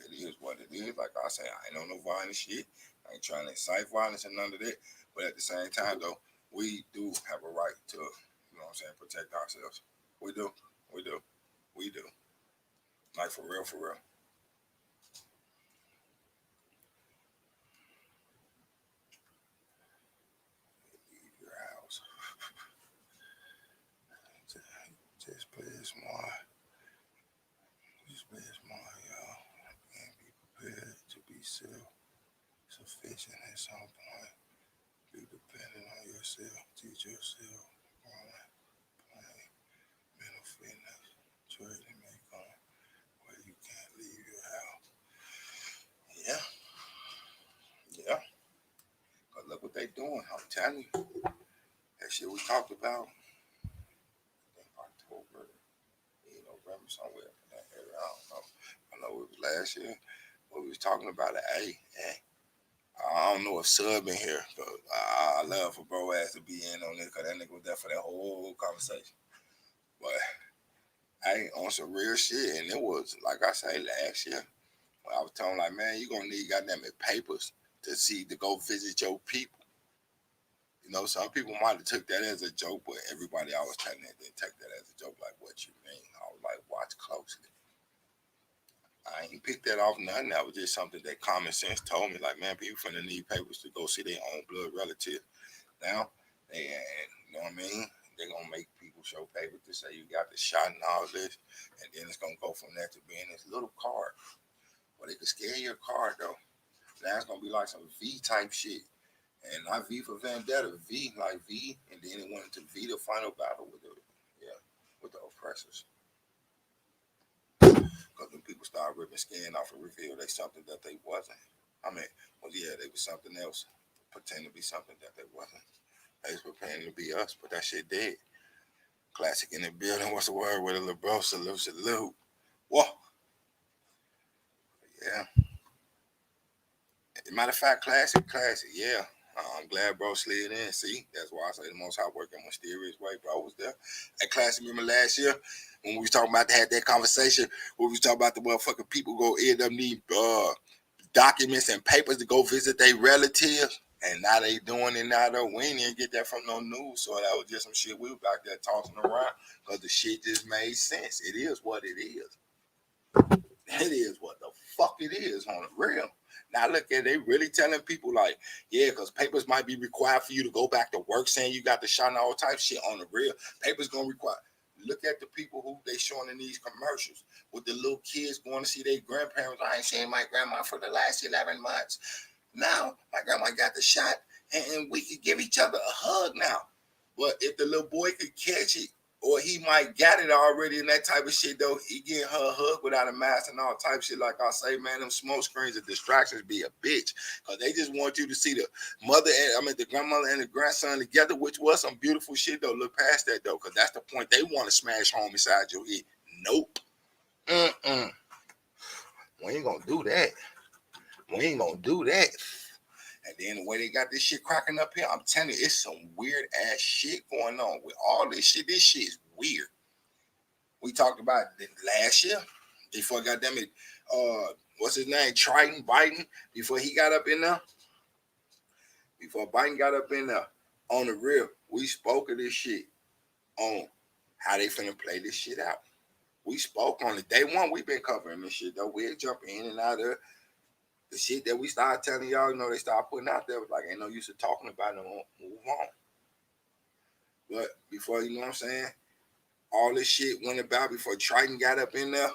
It is what it is. Like I say, I ain't on no violent shit. I ain't trying to incite violence and none of that. But at the same time, though, we do have a right to, protect ourselves. We do. We do. We do. Like for real, for real. Leave your house. Just play it smart. Just play it smart, y'all. And be prepared to be self-sufficient at some point. Be dependent on yourself. Teach yourself. Plan, mental fitness, trading, make on where you can't leave your house. Yeah, yeah. Cause look what they doing. I'm telling you, that shit we talked about in October, November somewhere in that area. I don't know. I know it was last year. But we was talking about it. Hey, I don't know if Sub in here, but I love for bro ass to be in on this because that nigga was there for that whole conversation. But hey, on some real shit, and it was like I say last year. I was telling him, like, man, you gonna need goddamn it papers to go visit your people. Some people might have took that as a joke, but everybody I was telling that didn't take that as a joke. Like, what you mean? I was like, watch closely. I ain't picked that off nothing. That was just something that common sense told me. Like, man, people finna need papers to go see their own blood relative. Now, you know what I mean? they're gonna make people show paper to say you got the shot and all this, and then it's gonna go from that to being this little card. But they can scan your card though. Now it's gonna be like some V type shit. And not V for Vendetta, V like V, and then it went into V the final battle with the oppressors. Because when people start ripping skin off and reveal they something that they wasn't. I mean, well yeah, they was something else. Pretend to be something that they wasn't. They was preparing to be us, but that shit dead. Classic in the building. What's the word with a little bro? Salute. Whoa. Yeah. Matter of fact, classic. Yeah. I'm glad bro slid in. See, that's why I say the most high working mysterious way. Bro was there. At classic, remember last year when we was talking about had that conversation where we was talking about the motherfucking people go end up need documents and papers to go visit their relatives. And now they doing it now though. We didn't get that from no news. So that was just some shit we was back there tossing around because the shit just made sense. It is what it is. It is what the fuck it is on the real. Now look at they really telling people like, yeah, because papers might be required for you to go back to work saying you got the shot and all type of shit on the real. Papers gonna require. Look at the people who they showing in these commercials with the little kids going to see their grandparents. I ain't seen my grandma for the last 11 months. Now my grandma got the shot and we could give each other a hug now. But if the little boy could catch it, or he might got it already and that type of shit though, he get her a hug without a mask and all type of shit. Like I say, man, them smoke screens and distractions be a bitch. Cause they just want you to see the the grandmother and the grandson together, which was some beautiful shit though. Look past that though, cause that's the point they want to smash home inside your head. Nope. We ain't gonna do that. And then the way they got this shit cracking up here, I'm telling you, it's some weird ass shit going on with all this shit. This shit is weird. We talked about it last year before goddamn it, what's his name? Triton Biden, before he got up in there. Before Biden got up in there, on the real, we spoke of this shit on how they finna play this shit out. We spoke on it. Day one, we've been covering this shit though. We'll jump in and out of the shit that we started telling y'all, they started putting out there was like, ain't no use of talking about it, move on. But before, you know what I'm saying, all this shit went about before Triton got up in there,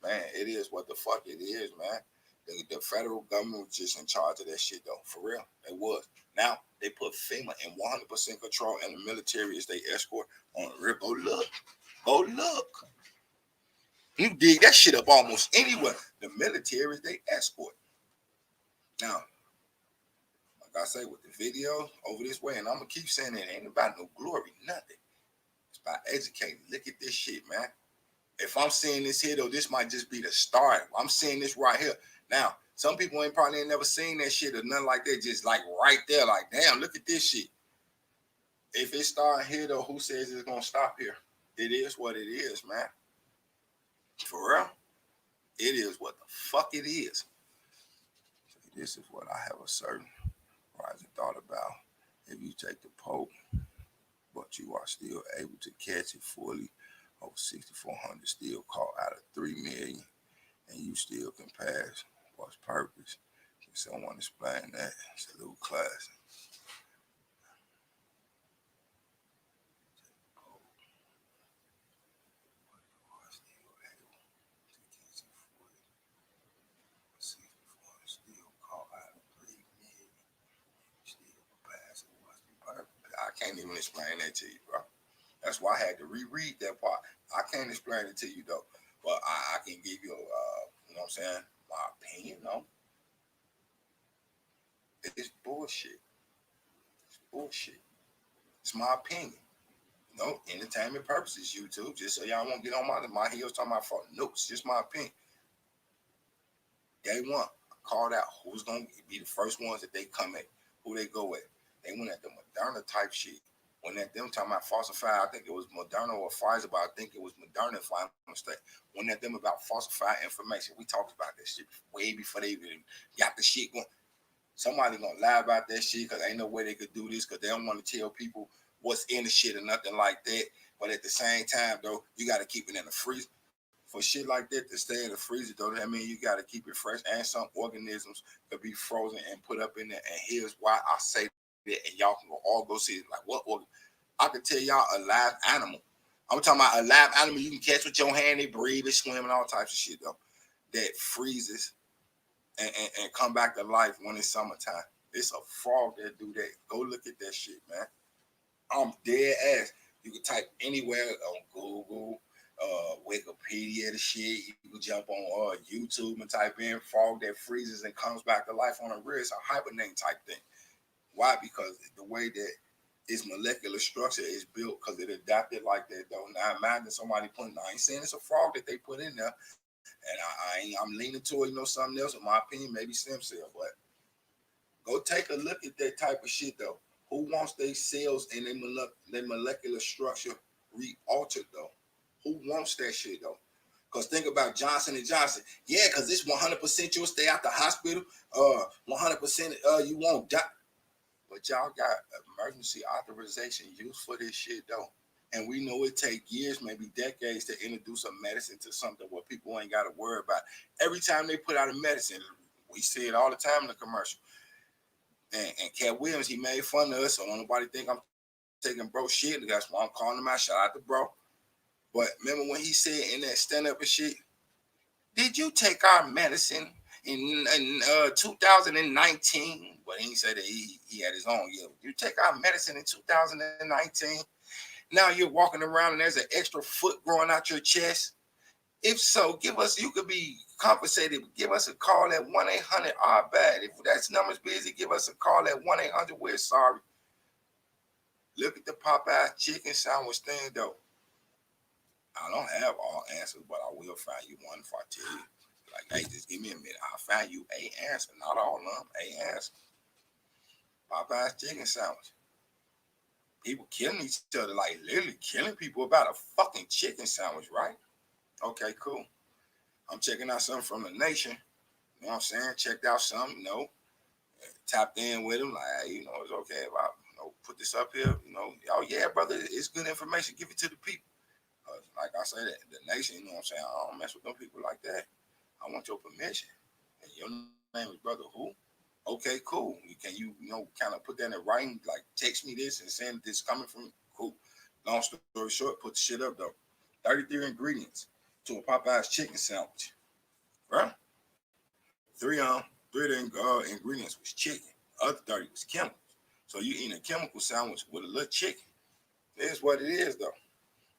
man, it is what the fuck it is, man. The federal government was just in charge of that shit, though. For real, it was. Now, they put FEMA in 100% control, and the military is they escort on the real. Go look. You dig that shit up almost anywhere. The military is they escort. Now, like I say, with the video over this way, and I'm gonna keep saying it ain't about no glory, nothing. It's about educating. Look at this shit, man. If I'm seeing this here, though, this might just be the start. I'm seeing this right here. Now, some people ain't never seen that shit or nothing like that, just like right there, like, damn, look at this shit. If it start here, though, who says it's gonna stop here? It is what it is, man. For real, it is what the fuck it is. This is what I have a certain rising thought about. If you take the Pope, but you are still able to catch it fully, over 6,400 still caught out of 3 million, and you still can pass. What's purpose? Can someone explain that? Salute class. I can't even explain that to you, bro. That's why I had to reread that part. I can't explain it to you though, but I can give you, you know what I'm saying, my opinion. No, it's bullshit. It's bullshit. It's my opinion. No entertainment purposes, YouTube. Just so y'all won't get on my heels talking about for notes. Just my opinion. Day one, I called out who's gonna be the first ones that they come at, who they go at. They went at the Moderna type shit. When at them talking about falsified, I think it was Moderna or Pfizer, but I think it was Moderna if I'm mistaken. When at them about falsified information, we talked about that shit way before they even got the shit going. Somebody gonna lie about that shit because ain't no way they could do this because they don't want to tell people what's in the shit or nothing like that. But at the same time, though, you got to keep it in the freezer. For shit like that to stay in the freezer, though, that means you got to keep it fresh. And some organisms could be frozen and put up in there. And here's why I say that, and y'all can all go see it. Like, what organ? I could tell y'all a live animal. I'm talking about a live animal you can catch with your hand, they breathe, they swim, and all types of shit, though, that freezes and come back to life when it's summertime. It's a frog that do that. Go look at that shit, man. I'm dead ass. You can type anywhere on Google, Wikipedia, the shit. You can jump on YouTube and type in frog that freezes and comes back to life on a rear. It's a hibernate type thing. Why? Because the way that its molecular structure is built, because it adapted like that, though. Now imagine somebody putting, I ain't saying it's a frog that they put in there, and I'm leaning toward, something else, in my opinion, maybe stem cell, but go take a look at that type of shit, though. Who wants their cells and their molecular structure re-altered, though? Who wants that shit, though? Because think about Johnson & Johnson. Yeah, because it's 100% you'll stay out the hospital. 100% you won't die. But y'all got emergency authorization used for this shit, though. And we know it take years, maybe decades, to introduce a medicine to something where people ain't got to worry about. Every time they put out a medicine, we see it all the time in the commercial. And Cat Williams, he made fun of us, so don't nobody think I'm taking bro shit. That's why I'm calling him out. Shout out to bro. But remember when he said in that stand-up and shit, did you take our medicine in 2019? But he said that he had his own year. You take our medicine in 2019. Now you're walking around and there's an extra foot growing out your chest. If so, you could be compensated. Give us a call at 1-800-RBAD. If that's number's busy, give us a call at 1-800-We're sorry. Look at the Popeye chicken sandwich thing, though. I don't have all answers, but I will find you one if I tell you. Like, hey, just give me a minute. I'll find you a answer. Not all of them. A answer. Popeye's chicken sandwich. People killing each other, like literally killing people about a fucking chicken sandwich, right? Okay, cool. I'm checking out something from the nation. You know what I'm saying? Checked out something, tapped in with him, like, hey, it's okay if I, put this up here, oh yeah, brother, it's good information. Give it to the people. Like I said, the nation, you know what I'm saying? I don't mess with them people like that. I want your permission. And your name is Brother Who? Okay, cool. Can you, kind of put that in writing, like text me this and send this coming from cool. Long story short, put the shit up though. 33 ingredients to a Popeye's chicken sandwich. Right? Three of the ingredients was chicken. The other 30 was chemicals. So you eating a chemical sandwich with a little chicken. It is what it is though.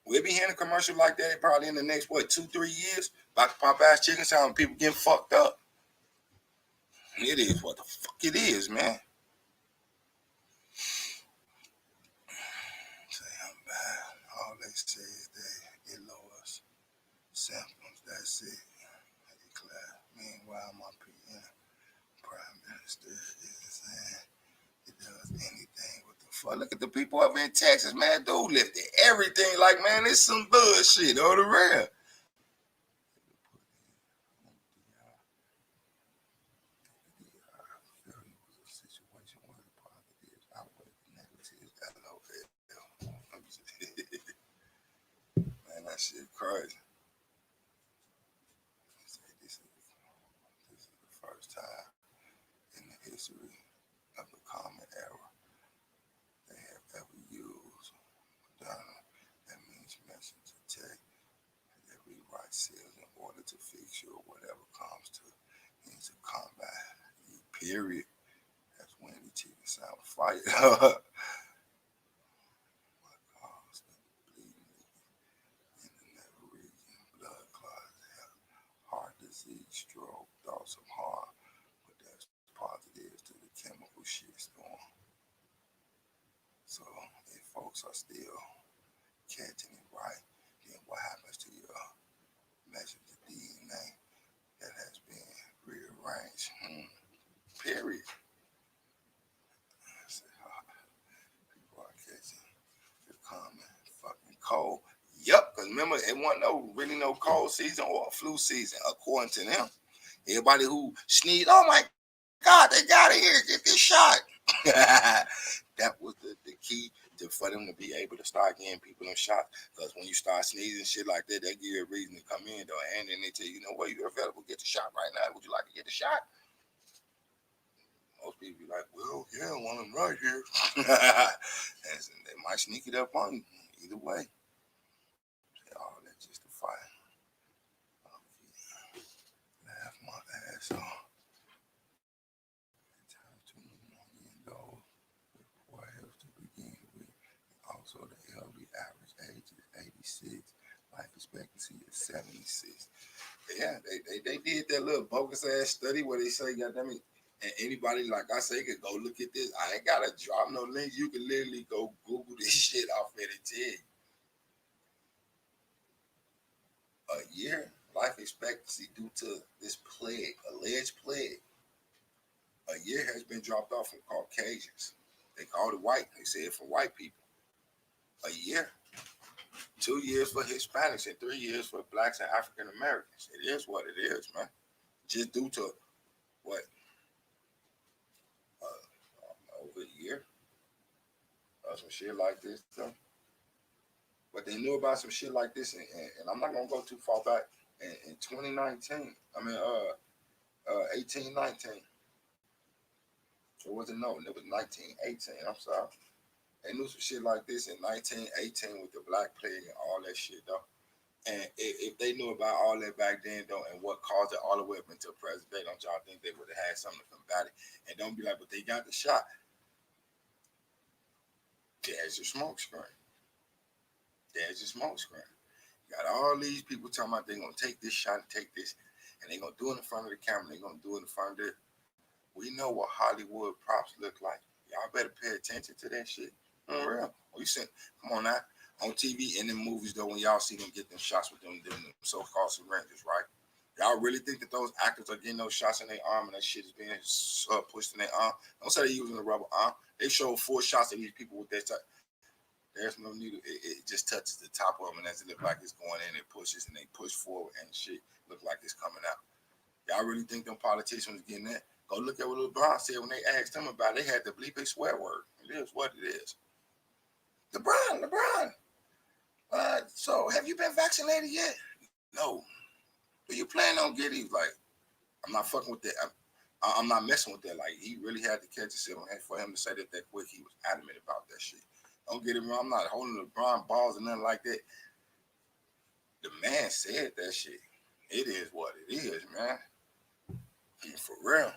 We'll be hearing a commercial like that probably in the next, 2-3 years, about the Popeye's chicken sandwich, people getting fucked up. It is what the fuck it is, man. Say I'm bad. All they say is they lowers symptoms. That's it. Meanwhile, my PM, Prime Minister, is saying it does anything with the fuck. Look at the people up in Texas, man. Dude lifted everything. Like, man, it's some bullshit on the real. Man, that shit crazy. This is the first time in the history of the common era they have ever used Moderna. That means messenger tech that rewrite cells in order to fix you or whatever comes to into combat. Period. That's when the chicken sound fight. Heart disease, stroke, thoughts of harm, but that's positive to the chemical shit's going. So if folks are still catching it right, then what happens to your messenger DNA that has been rearranged? Period. People are catching the common fucking cold. Yep, because remember, it wasn't really no cold season or flu season, according to them. Everybody who sneezed, oh my God, they got it here, get this shot. That was the key for them to be able to start getting people them shots. Because when you start sneezing shit like that, they give you a reason to come in, though. And then they tell you, what, you're available, get the shot right now. Would you like to get the shot? Most people be like, well, yeah, one of them right here. And they might sneak it up on you. Either way. All that just to fight. Laugh my ass off. Time to $1 million. What else to begin with? Also, the elderly average age is 86. Life expectancy is 76. Yeah, they did that little bogus ass study where they say, goddamn it, and anybody, like I say, could go look at this. I ain't gotta drop no links. You can literally go Google this shit off at it. Tell you. A year life expectancy due to this plague, alleged plague. A year has been dropped off from Caucasians. They called it white. They said for white people. A year. 2 years for Hispanics and 3 years for blacks and African Americans. It is what it is, man. Just due to what? Over a year. Some shit like this, though. But they knew about some shit like this, and I'm not gonna go too far back. In 2019, 1819. It wasn't no, it was 1918. I'm sorry. They knew some shit like this in 1918 with the Black Plague and all that shit, though. And if they knew about all that back then, though, and what caused it all the way up until present day, don't y'all think they would have had something to combat it? And don't be like, but they got the shot. There's your smoke screen. There's your smoke screen. You got all these people talking about they're going to take this shot and take this, and they're going to do it in front of the camera. They're going to do it in front of the... We know what Hollywood props look like. Y'all better pay attention to that shit. For real. You said, come on now. On TV and in movies, though, when y'all see them get them shots with them so-called syringes, right? Y'all really think that those actors are getting those shots in their arm and that shit is being pushed in their arm? Don't say they're using a rubber arm. They show 4 shots of these people with that type. There's no needle. It just touches the top of them, and as it look like it's going in, it pushes, and they push forward, and shit look like it's coming out. Y'all really think them politicians getting that? Go look at what LeBron said when they asked him about it. They had to bleep a swear word. It is what it is. LeBron. So have you been vaccinated yet? No. Do you plan on getting? Like, I'm not fucking with that. I'm not messing with that. Like, he really had to catch himself, and for him to say that quick, he was adamant about that shit. Don't get it wrong. I'm not holding LeBron balls and nothing like that. The man said that shit. It is what it is, man. For real.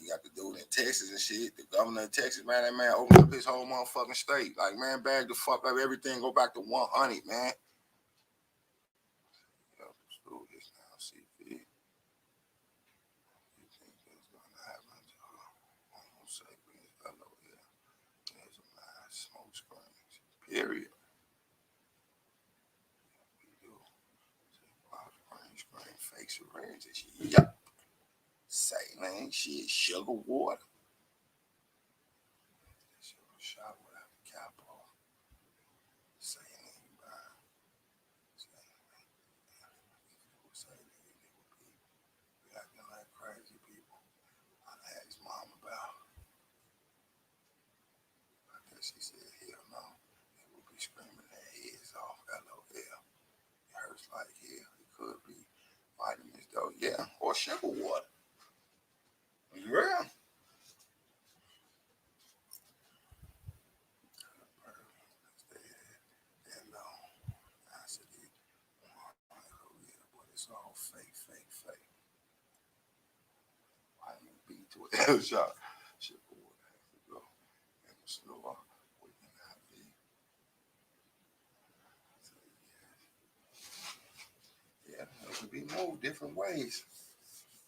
You got the dude in Texas and shit. The governor of Texas, man, that man opened up his whole motherfucking state. Like, man, bag the fuck up. Everything go back to 100, man. Screw this now, CV. You think that's gonna happen? I'm gonna say, hello here. There's a nice smoke screens. Period. We do. Screen fake syringes. Yup. Saline shit, sugar water. Sugar shot without the cap off. Saline, bro. We acting like crazy people. I asked mom about. I guess she said, hell no. They will be screaming their heads off. LOL. It hurts like hell. It could be vitamins though. Yeah. Or sugar water. Yeah. But it's all fake. Vitamin B to a shot. Sugar water has to go in the store. We cannot be. Yeah, it could be moved different ways.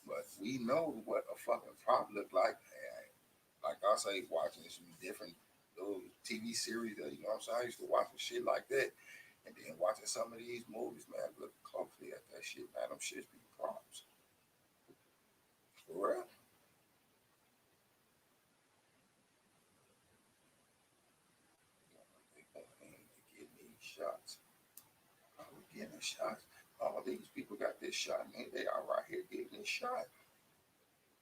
But we know what a fucking prop look like. And like I say, watching some different little TV series that, you know what I'm saying? I used to watch some shit like that. And then watching some of these movies, man, look closely at that shit, man. Them shits be props. For real. They going in to get these shots. How we getting shots? All these people got this shot, man. They are right here getting this shot.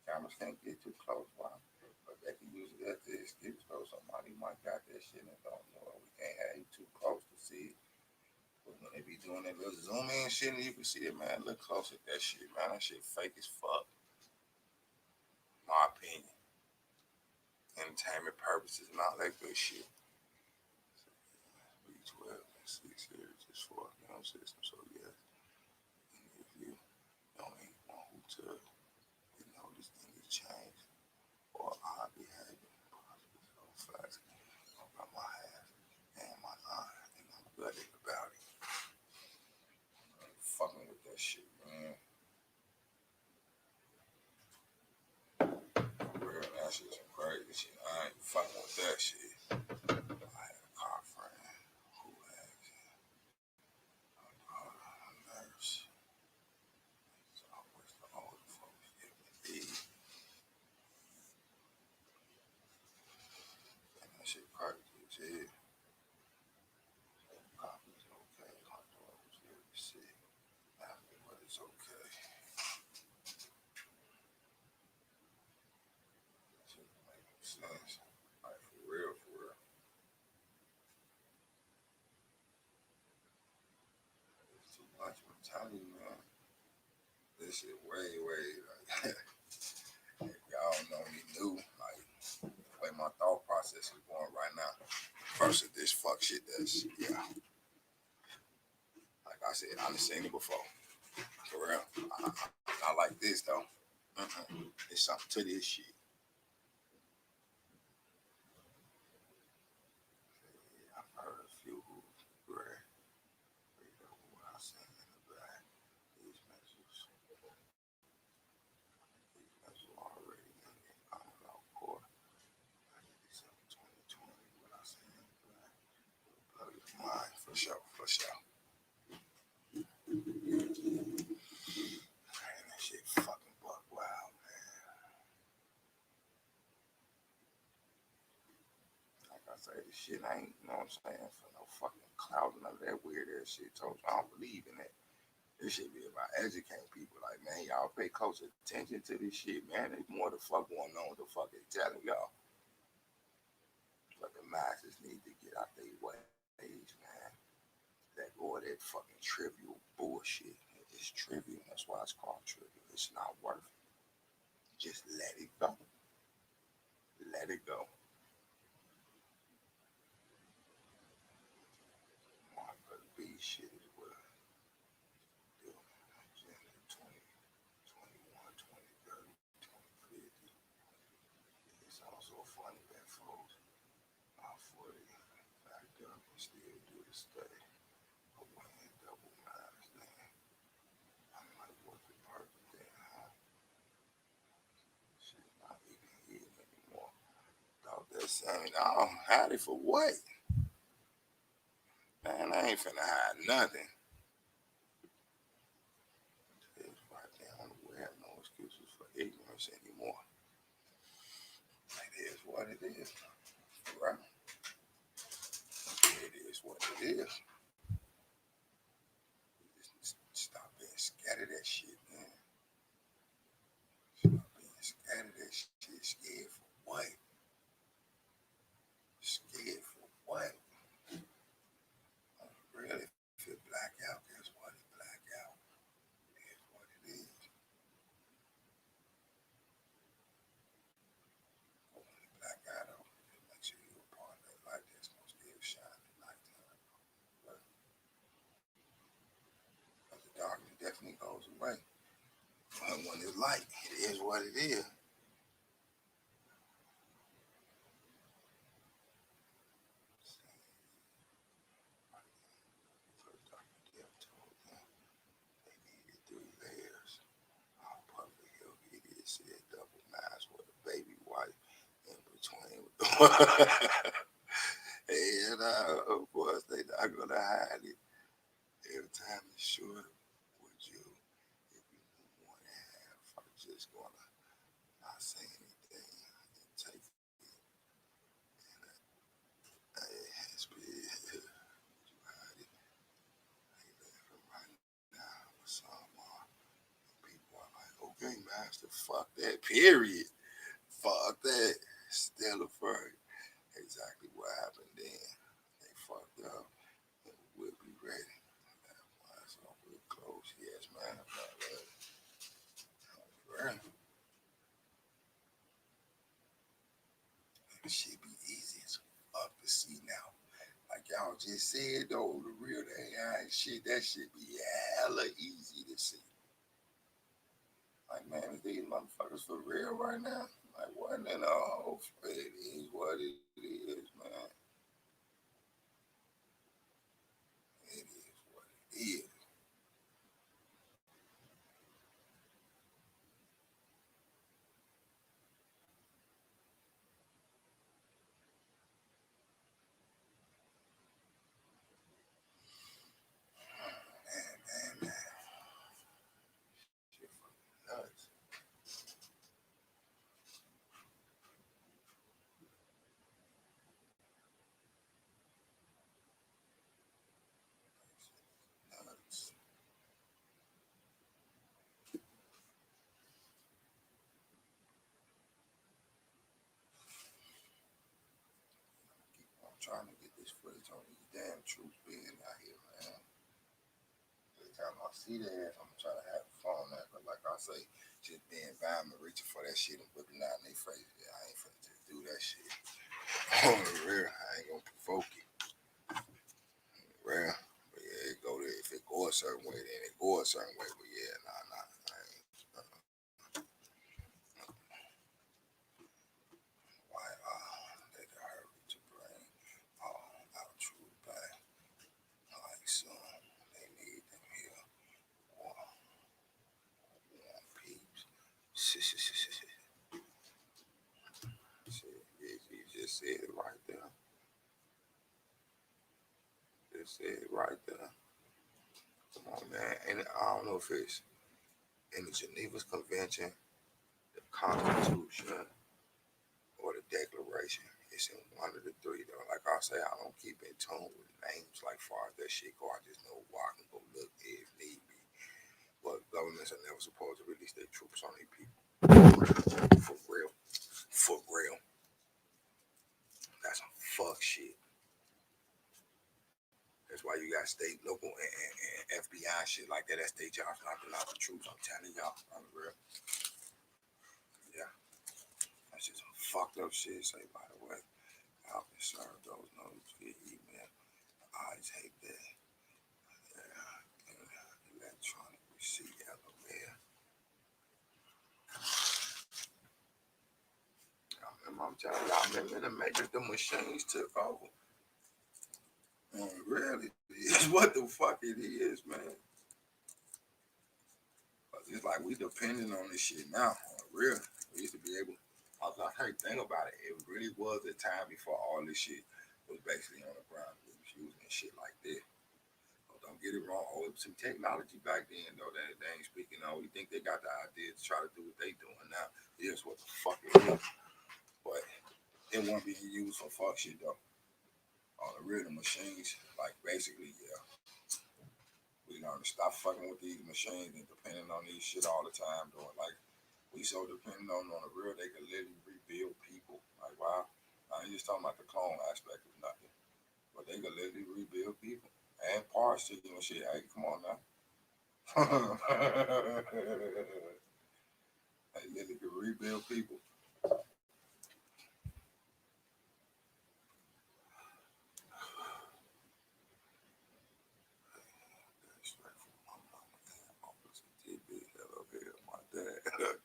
Cameras can't get too close, wow. But they can use it as the excuse, though. Somebody might got that shit and don't know it. We can't have you too close to see it. But when they be doing that little zoom in shit, and you can see it, man. Look close at that shit, man. That shit fake as fuck. My opinion. Entertainment purposes and all that good shit. shit serious as fuck, you know, system. So yeah, if you don't even want who to, this thing is changed or I be having positive facts about my half and my line, and I'm gutted about it. I'm fucking with that shit, man. For real, that shit's some crazy shit. I ain't fucking with that shit. I had a car friend who had a nurse. It's always the older folks giving me these. And that shit crazy as hell. Pop is okay. My daughter was very sick. But it's okay. Shit don't make no sense. Like, for real, for real. It's too much. I'm telling you, man. This shit way, like, if y'all know me new, like, the way my thought process is going right now versus this fuck shit that's, yeah. Like I said, I've seen it before. For real. Not like this, though. It's something to this shit. Yeah, I've heard a few who read what I seen in the back. These messages already coming out court. December 2020, what I seen in the back. Blow your mind, for sure, for sure. Man, that shit fucking buck wild, man. Like I say, this shit ain't, you know what I'm saying, for no fucking clout and none of that weird ass shit. Told you, I don't believe in that. This shit be about educating people. Like, man, y'all pay close attention to this shit, man. There's more the fuck going on. The fuck they telling y'all. But the masses need to get out their ways, man. That go that fucking trivial bullshit. It's trivial. That's why it's called trivial. It's not worth it. Just let it go. Let it go. Mark of the beast shit is what I do. Agenda 20, 21, 20, 30, 20, 50. It's also funny that folks are 40 backed up and still do the study. But when they double minds, then I'm like, what the purpose then, huh? Shit not even here anymore. Thought that saying, oh, hide it for what? Man, I ain't finna hide nothing. It's right down. We have no excuses for ignorance anymore. It is what it is. Right? It is what it is. Just stop being scared of that shit, man. Stop being scared of that shit. Scared for what? Scared for what? Really? If it black out, guess what? It black out. It is what it is. But when it black out, make sure you're a part of that light that's supposed to still shine at nighttime. But the darkness definitely goes away. But when it's light, it is what it is. First Dr. Death told them they needed 3 layers. Our public health idiot said double mask with a baby wipe in between. And of course, they're not going to hide it. Every time it's short, would you, if you knew more than half, I'm just going to not say anything and take it. And it has been, you hide it. They laughing right now with some people are like, okay, master, fuck that, period. Fuck that. Still a first. Exactly what happened then. They fucked up and we'll be ready. So we're close. Yes, man. I'm not ready. Right. It should be easy as fuck to see now. Like y'all just just said though, the real AI shit, that shit be hella easy to see. Like, man, is these motherfuckers for real right now? Like, what in the whole it is what it is, man. It is what it is. Man. Shit fucking nuts. Nuts. Keep on trying to get this footage on these damn troops being out here, man. Every time I see that, I'm trying to have a phone that, but like I say, just being by me, reaching for that shit and whipping out in their face. Yeah, I ain't finna just do that shit. On the real, I ain't gonna provoke it. Real. But yeah, it go there. If it go a certain way, then it go a certain way. But yeah, nah. I ain't. Why? They hurry to bring all our true back. Like soon, they need them here. Warm peeps. Shit, you just said it right there. Just said it right there. Come on, man. And I don't know if it's in the Geneva Convention, the Constitution, or the Declaration. It's in one of the three, though. Like I say, I don't keep in tune with names like far as that shit go. I just know where I can go look if need be. But governments are never supposed to release their troops on their people. For real. For real. That's some fuck shit. That's why you got state, local, and FBI shit like that. That's their job, knocking out the troops. I'm telling y'all, I'm real. Yeah, that's just some fucked up shit. Say, by the way, I'll be served those notes via email. I just hate that. Electronic receipt, LOL. I'm telling y'all, remember the makers, the machines took over. Really, it's what the fuck it is, man. It's like we depending on this shit now. Real, we used to be able. I was like, hey, think about it. It really was a time before all this shit was basically on the ground. We was using shit like this. Don't get it wrong. Oh, it was some technology back then, though, that they ain't speaking on. We think they got the idea to try to do what they doing now. Here's what the fuck it is. But it won't be used for fuck shit, though. On the real, the machines, like, basically, yeah. We learn to stop fucking with these machines and depending on these shit all the time, doing like, we so dependent on the real, they can literally rebuild people. Like, wow. I ain't just talking about the clone aspect of nothing. But they can literally rebuild people. And parts to you and shit. Hey, come on now. They literally can rebuild people. My dad.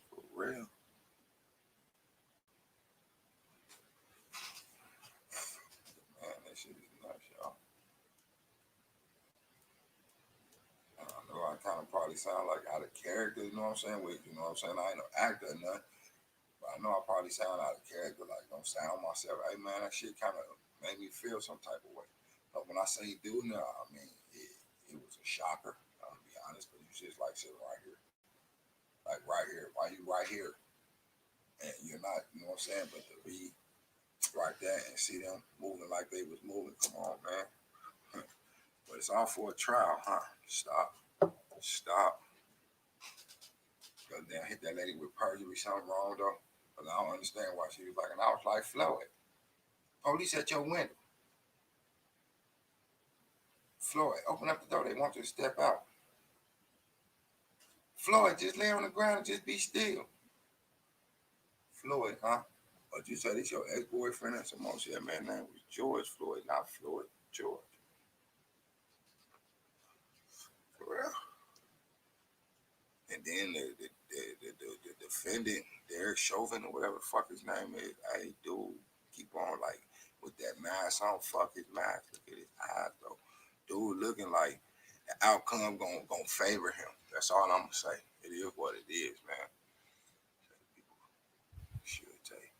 For real. Man, that shit is nuts, y'all. And I know I kind of probably sound like out of character, you know what I'm saying? With, you know what I'm saying? I ain't no actor or nothing. But I know I probably sound out of character, like don't sound myself. Hey man, that shit kind of made me feel some type of way. But when I say do now, I mean it was a shocker. I'm gonna be honest, but you just like sitting right here, like right here. Why you right here? And you're not, you know what I'm saying? But to be right there and see them moving like they was moving, come on, man. But it's all for a trial, huh? Stop. Cause then hit that lady with perjury, something wrong though. Cause I don't understand why she was like, and I was like, Floyd, police at your window. Floyd, open up the door. They want you to step out. Floyd, just lay on the ground and just be still. Floyd, huh? But you said it's your ex-boyfriend and some more shit. Man, name was George Floyd, not Floyd. George. For real. And then the defendant, Derek Chauvin or whatever the fuck his name is, hey, dude, keep on like with that mask on, fuck his mask. Look at his eyes though. Dude looking like the outcome gonna favor him. That's all I'm gonna say. It is what it is, man. People should take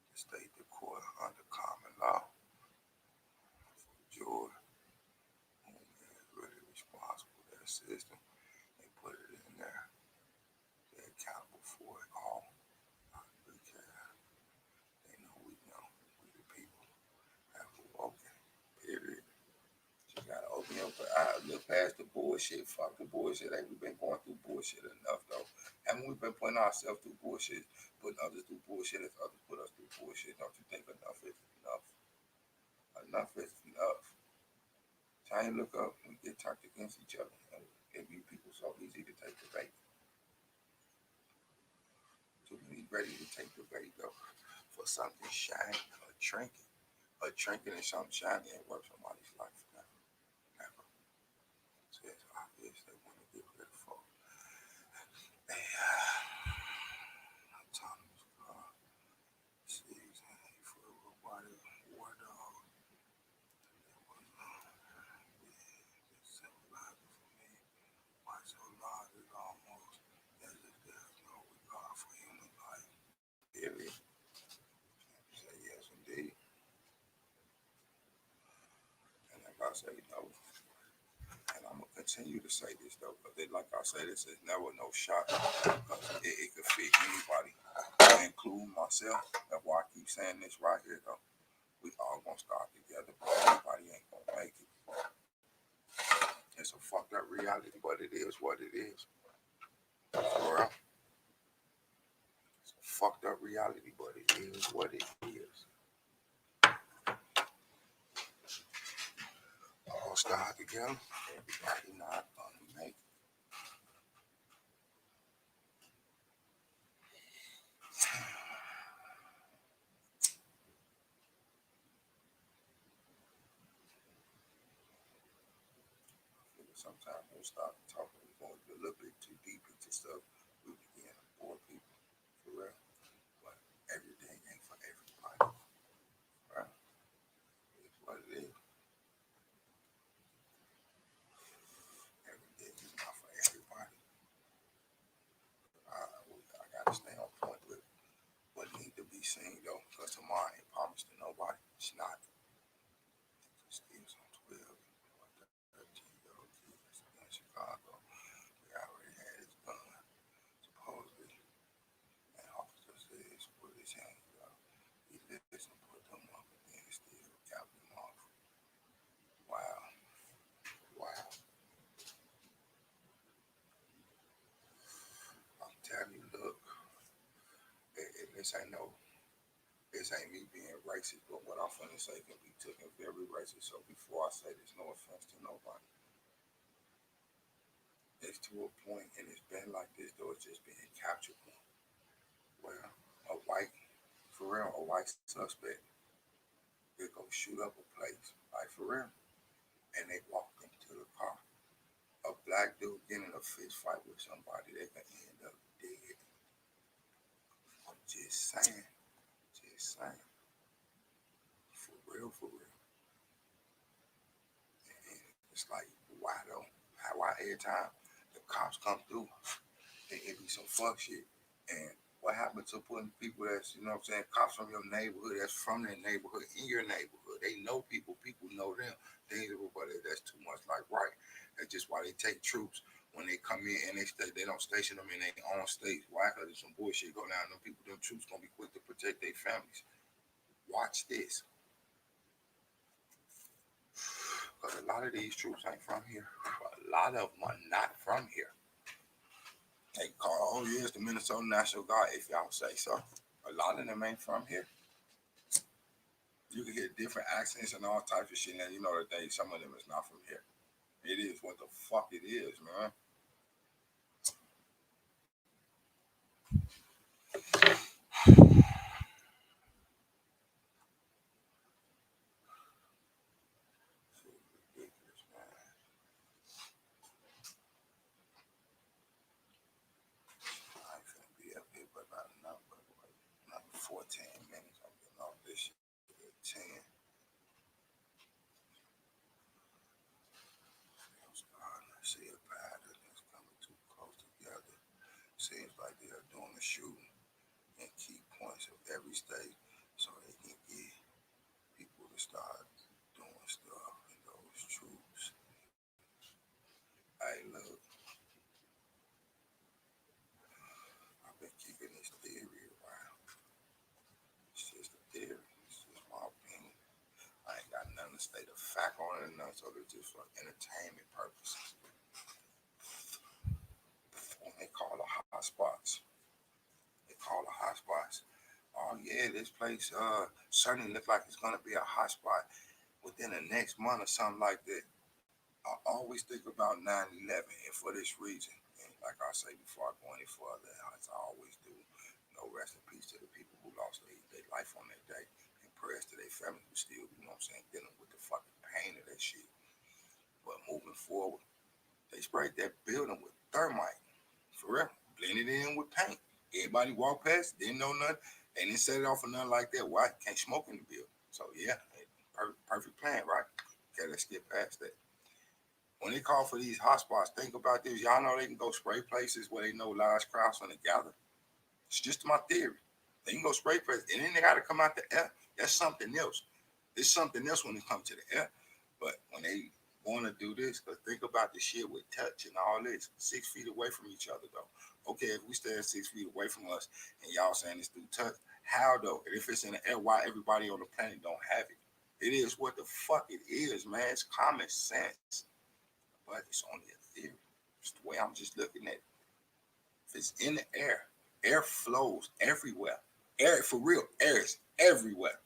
the state to court under common law. George, who is really responsible for that system, they put it in there. They're accountable for it all. Because they know we the people have awoken. Period. You gotta open your eyes, look past the bullshit. Fuck the bullshit. Hey, we've been going through bullshit enough though. Haven't we been putting ourselves through bullshit, putting others through bullshit as others put us through bullshit? Don't you think enough is enough? Enough is enough. Time you look up, we get turned against each other. And it be people so easy to take the bait. To be ready to take the bait though for something shiny, a trinket. A trinket and something shiny ain't worth somebody's life. Never. So it's obvious they want to get rid of folk. They autonomous car. Sees for a robotic war dog. It symbolizes for me why so large is almost as if there's no regard for human life. Period. Say yes indeed. And like I say, no. And I'm gonna continue to say this though, but like I say, this is never no shot because it could fit anybody, including myself. That's why I keep saying this right here though. We all gonna start together, but everybody ain't gonna make it. It's a fucked up reality, but it is what it is. For real. It's a fucked up reality, but it is what it is. All start together, everybody not gonna make it. Sometimes we'll start talking, we're going a little bit too deep into stuff. We begin to bore people, for real. But everything ain't for everybody, right? It's what it is. Everything is not for everybody. I gotta stay on point with what needs to be seen though, because tomorrow ain't promised to nobody. It's not. Steve's on 12, 13-year-old kids in Chicago. We already had his gun, supposedly. And officer says, put his hands up. He listened, put them up, and then still capped him off. Wow. Wow. I'm telling you, look, this ain't me being racist, but what I'm finna say can be taken very racist. So before I say this, no offense to nobody. It's to a point, and it's been like this, though, it's just being captured. Where a white, for real, a white suspect, they go shoot up a place, like for real, and they walk into the car. A black dude getting in a fist fight with somebody, they can end up dead. I'm just saying. Just saying. For real, for real. And it's like, why though? Why every time the cops come through, it be some fuck shit. And what happened to putting people that's, you know what I'm saying, cops from your neighborhood, that's from their neighborhood, in your neighborhood. They know people know them. Things, but that's too much like right. That's just why they take troops when they come in and they don't station them in their own states. Why? Because there's some bullshit go down. Them troops gonna be quick to protect their families. Watch this. Because a lot of these troops ain't from here. A lot of them are not from here. They call, oh yeah, it's the Minnesota National Guard, if y'all say so. A lot of them ain't from here. You can hear different accents and all types of shit, and you know that some of them is not from here. It is what the fuck it is, man. 14 minutes. I'm getting off this shit at 10. See a pattern that's coming too close together. Seems like they are doing a shooting in key points of every state so they can get people to start doing stuff in those troops. Hey, look, I've been keeping this theory around. It's just a theory. It's just my opinion. I ain't got nothing to state a fact on it or nothing, so it's just for entertainment purposes. When they call the hot spots, oh yeah, this place certainly looks like it's gonna be a hot spot within the next month or something like that. I always think about 9/11, and for this reason, and like I say before I go any further, as I always do, rest in peace to the people who lost their life on that day, and prayers to their family who still, dealing with the fucking pain of that shit. But moving forward, they sprayed that building with thermite, for real, blended in with paint. Everybody walked past, didn't know nothing. They didn't set it off or nothing like that. Why? Can't smoke in the building. So yeah, perfect plan, right? Okay, let's get past that. When they call for these hotspots, think about this. Y'all know they can go spray places where they know large crowds going to gather. It's just my theory. They can go spray places, and then they got to come out the air. That's something else. It's something else when it comes to the air. But when they want to do this, because think about the shit with touch and all this, 6 feet away from each other, though. Okay, if we stand 6 feet away from us and y'all saying it's through touch, how, though? And if it's in the air, why everybody on the planet don't have it? It is what the fuck it is, man. It's common sense. But it's only a theory. It's the way I'm just looking at it. If it's in the air flows everywhere. Air, for real, air is everywhere.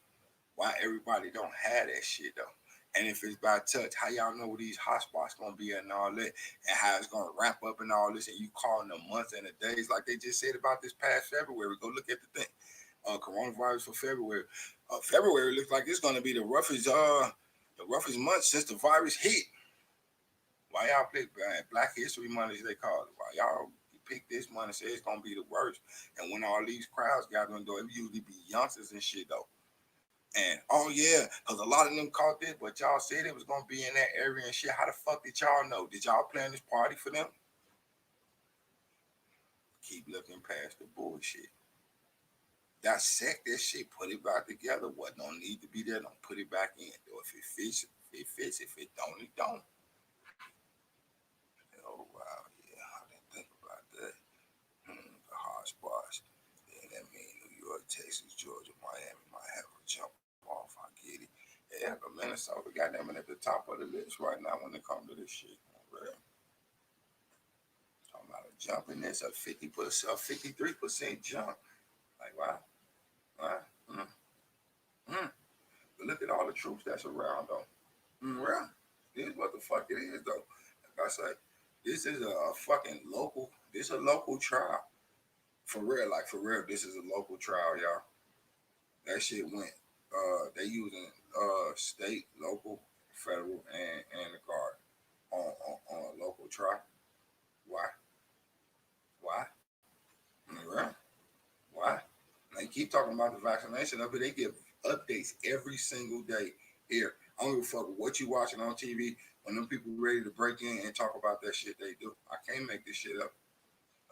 Why everybody don't have that shit, though? And if it's by touch, how y'all know where these hotspots gonna be and all that, and how it's gonna ramp up and all this, and you calling the months and the days like they just said about this past February. Go look at the thing. Coronavirus for February. February looks like it's gonna be the roughest month since the virus hit. Why y'all pick Black History Month, as they call it? Why y'all pick this month and say it's gonna be the worst? And when all these crowds gathering, though, it usually be youngsters and shit, though. And oh yeah, because a lot of them caught this, but y'all said it was gonna be in that area and shit. How the fuck did y'all know? Did y'all plan this party for them? Keep looking past the bullshit. Dissect that shit, put it back together. What don't need to be there, don't put it back in. Or if it fits, it fits. If it don't, it don't. Oh wow, yeah, I didn't think about that. The hot spots. Then that mean New York, Texas, Georgia, Miami might have a jump off. I get it. Yeah, but Minnesota got them at the top of the list right now when it comes to this shit. Real. Talking about a jump in this, a 53% jump. Like wow, wow. But look at all the troops that's around though. Well, this is what the fuck it is though. Like I say, this is a fucking local. This is a local trial. For real, like for real, this is a local trial, y'all. That shit went. They using state, local, federal, and the guard on a local trial. Why? Why? Right? Why? They keep talking about the vaccination of it. They give updates every single day here. I don't give a fuck what you watching on TV. When them people ready to break in and talk about that shit, they do. I can't make this shit up.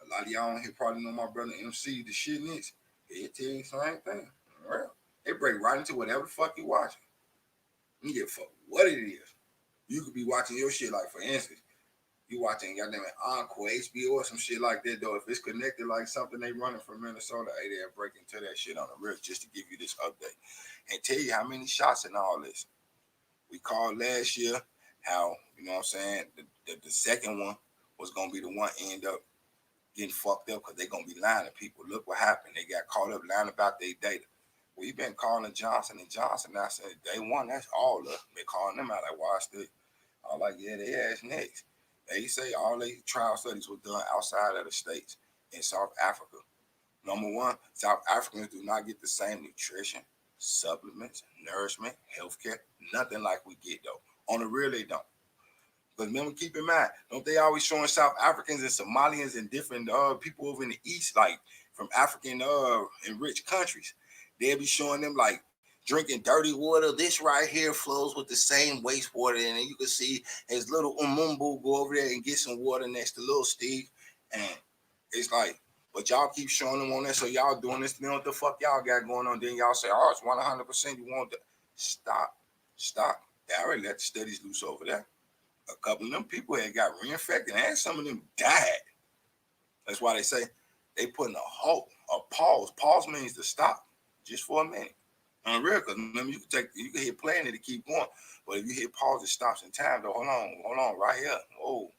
A lot of y'all on here probably know my brother MC, the shit needs. He'll tell you the same thing. Real. They break right into whatever the fuck you watching. You give a fuck what it is. You could be watching your shit, like for instance, you watching goddamn Encore, HBO or some shit like that, though. If it's connected like something they running from Minnesota, hey, they'll break into that shit on the real just to give you this update and tell you how many shots and all this. We called last year how, you know what I'm saying, the second one was going to be the one end up getting fucked up because they're going to be lying to people. Look what happened. They got caught up lying about their data. We've been calling Johnson & Johnson now since day one. That's all of them. Been calling them out like, why still? I'm like, yeah, they ass next. They say all these trial studies were done outside of the states in South Africa. Number one, South Africans do not get the same nutrition, supplements, nourishment, healthcare, nothing like we get though. On the real, they don't. But remember, keep in mind, don't they always showing South Africans and Somalians and different people over in the East, like from African and rich countries. They'll be showing them like drinking dirty water. This right here flows with the same wastewater, and then you can see his little Umumbu go over there and get some water next to little Steve, and it's like, but y'all keep showing them on there, so y'all doing this. You know what the fuck y'all got going on? Then y'all say, oh, it's 100%. You want to stop. They already let the studies loose over there. A couple of them people had got reinfected, and some of them died. That's why they say they putting a halt, a pause. Pause means to stop just for a minute. On real, because you can hit play and to keep going. But if you hit pause, it stops in time. Though, hold on, right here. Oh,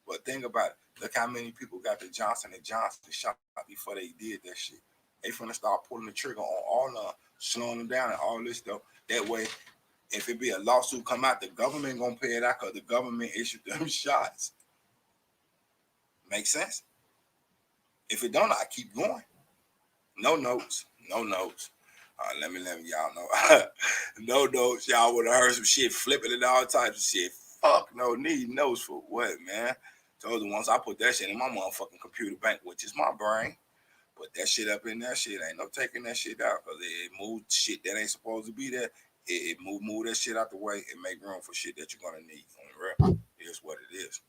but think about it. Look how many people got the Johnson & Johnson shot before they did that shit. They finna start pulling the trigger on all slowing them down and all this stuff. That way, if it be a lawsuit come out, the government gonna pay it out because the government issued them shots. Make sense? If it don't, I keep going. No notes. Let me y'all know. No notes. Y'all would have heard some shit flipping and all types of shit. Fuck no, need notes for what, man? Those the ones I put that shit in my motherfucking computer bank, which is my brain. Put that shit up in that shit. Ain't no taking that shit out because it moved shit that ain't supposed to be there. It move that shit out the way and make room for shit that you're gonna need. On the real, it is what it is.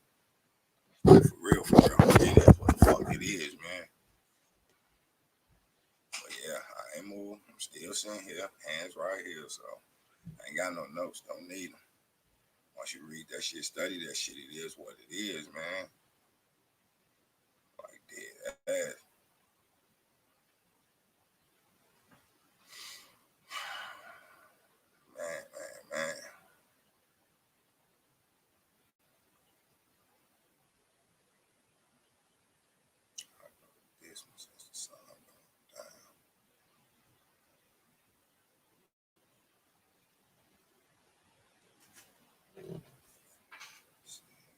For real. It is what the fuck it is, man. But yeah, I ain't moved. I'm still sitting here, hands right here. So I ain't got no notes. Don't need them. Once you read that shit, study that shit, it is what it is, man. Like that. Man. This was just the sun down.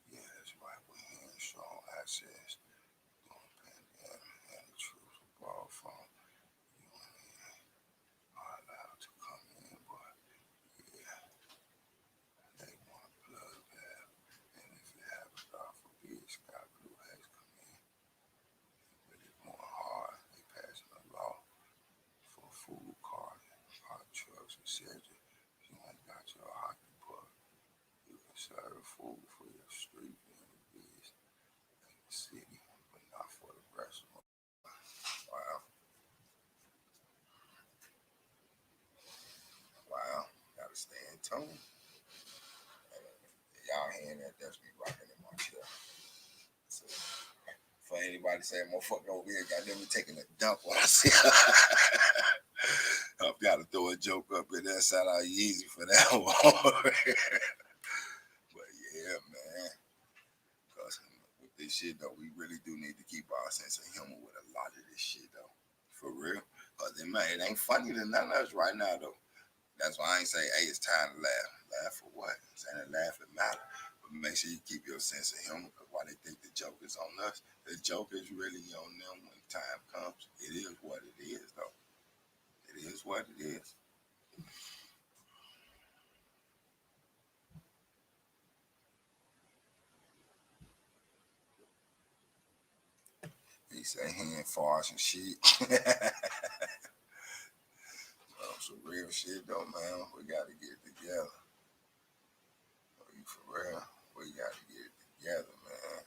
Yeah, that's right. We ain't strong access during the pandemic, and the troops were brought from you are allowed to come in, but yeah, they want a blood bath. And if you have a God forbid, Sky Blue has come in, but it's more hard. They passing a law for food cards, hot trucks, etc. If you ain't got your hockey puck, you can serve food for your street and the biz in the city, but not for the restaurant. Wow. Gotta stay in tune. Y'all hearing that? That's me rocking in my chair. So, for anybody saying, motherfucker over here, goddamn me taking a dump when I see I've got to throw a joke up in there, shout out Yeezy for that one. But yeah, man. Because with this shit, though, we really do need to keep our sense of humor with a lot of this shit, though. For real. Because it ain't funny to none of us right now, though. That's why I ain't say, hey, it's time to laugh. Laugh for what? Saying that laughing matter. But make sure you keep your sense of humor, because why they think the joke is on us, the joke is really on them when time comes. It is what it is, though. It is what it is. He say he ain't farce and shit. Some real shit, though, man. We got to get it together. For real. We got to get it together, man.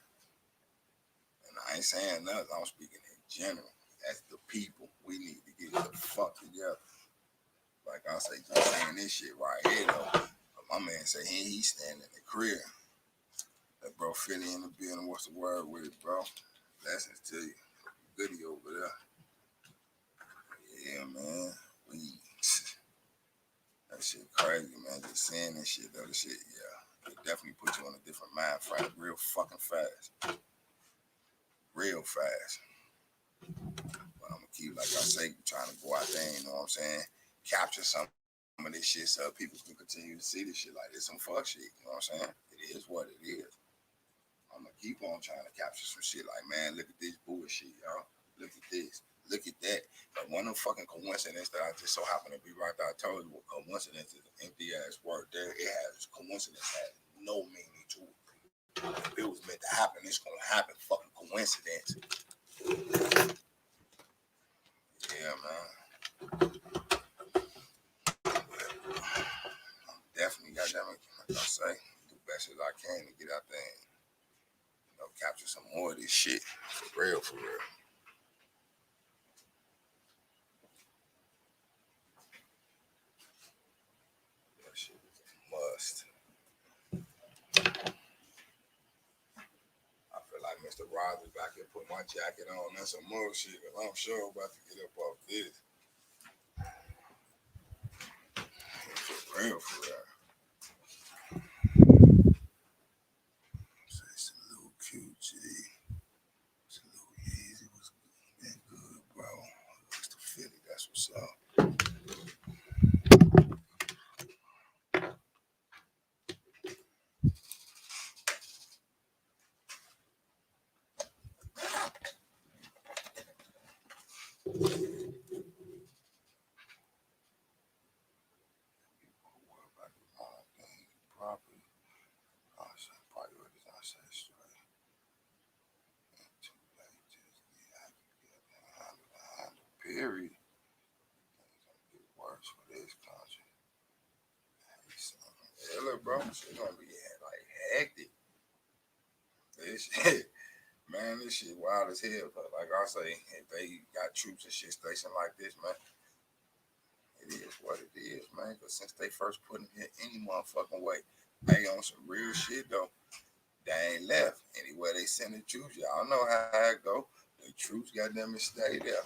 And I ain't saying nothing. I'm speaking in general. As the people, we need to get the fuck together. Like I say, just saying this shit right here, though. My man say he's standing in the crib. That bro Philly in the building. What's the word with it, bro? Blessings to you. Goody over there. Yeah, man. That shit crazy, man. Just saying this shit, though. This shit, yeah. It definitely put you on a different mind frame real fucking fast. Real fast. But I'm gonna keep, like I say, trying to go out there, you know what I'm saying? Capture some of this shit so people can continue to see this shit like this some fuck shit, you know what I'm saying? It is what it is. I'm gonna keep on trying to capture some shit like, man, look at this bullshit, y'all. Look at this. Look at that. But one of the fucking coincidence that I just so happen to be right there. I told you what coincidence is an empty ass word there. It has coincidence has no meaning to it. If it was meant to happen, it's gonna happen. Fucking coincidence. Yeah, man. goddamn it, like I say, do best as I can to get out there and capture some more of this shit for real, for real. That shit is a must. I feel like Mr. Rogers back here put my jacket on. That's some more shit. Cause I'm sure I'm about to get up off this. For real, for real. Say salute QG. Salute Yeezy. Was been good, bro. It's the Philly. That's what's up. Property. I say priorities. I say straight. Too late. Just handle. Period. Things gonna get worse for this country. Yeah, look, bro, shit gonna be like hectic. This shit, man, this shit wild as hell. But like I say, if they got troops and shit stationed like this, man, it is what it is, man. Because since they first put them here any motherfucking way, they on some real shit though. They ain't left. Anywhere they send the troops, y'all know how it go. The troops got them to stay there.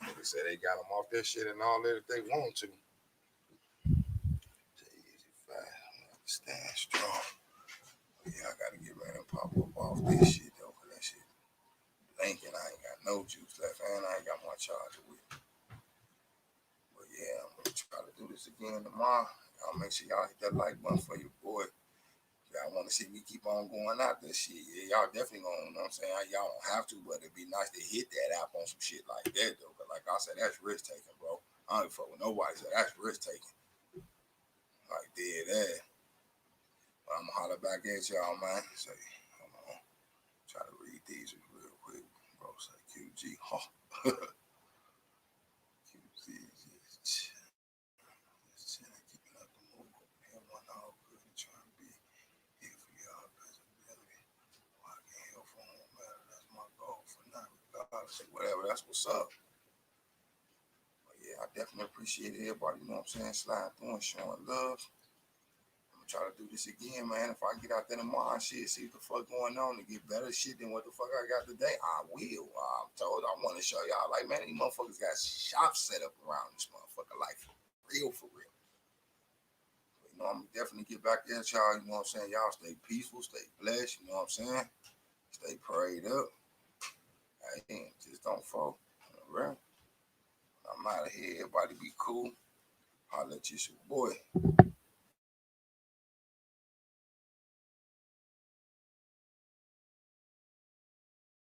They say they got them off that shit and all that if they want to. Easy fast. Stand strong. Yeah, I gotta get ready and pop up off this shit though, cause that shit blinking. I ain't got no juice left, and I ain't got my charger with me. But yeah, I'm gonna try to do this again tomorrow. Y'all make sure y'all hit that like button for your boy. Y'all want to see me keep on going out this shit. Yeah, y'all definitely gonna, you know what I'm saying? Y'all don't have to, but it'd be nice to hit that app on some shit like that though. Cause like I said, that's risk taking, bro. I don't fuck with nobody, so that's risk taking. Like dead ass. But I'm gonna holler back at y'all, man. Say, hold on. Try to read these real quick. Bro, say QG. Huh. QG just keeping up the move. And one all good and trying to be here for y'all visibility. Well, I can help for home matter. That's my goal for now. Regardless of whatever, that's what's up. But yeah, I definitely appreciate everybody, you know what I'm saying, sliding through and showing love. Try to do this again, man. If I get out there tomorrow, shit, see what the fuck going on to get better shit than what the fuck I got today, I will. I'm told I want to show y'all, like, man, these motherfuckers got shops set up around this motherfucker, like, for real, for real. But, you know, I'm definitely get back there, y'all. You know what I'm saying? Y'all stay peaceful, stay blessed. You know what I'm saying? Stay prayed up. Hey, just don't fall. All right. I'm out of here. Everybody be cool. Holla at you, boy.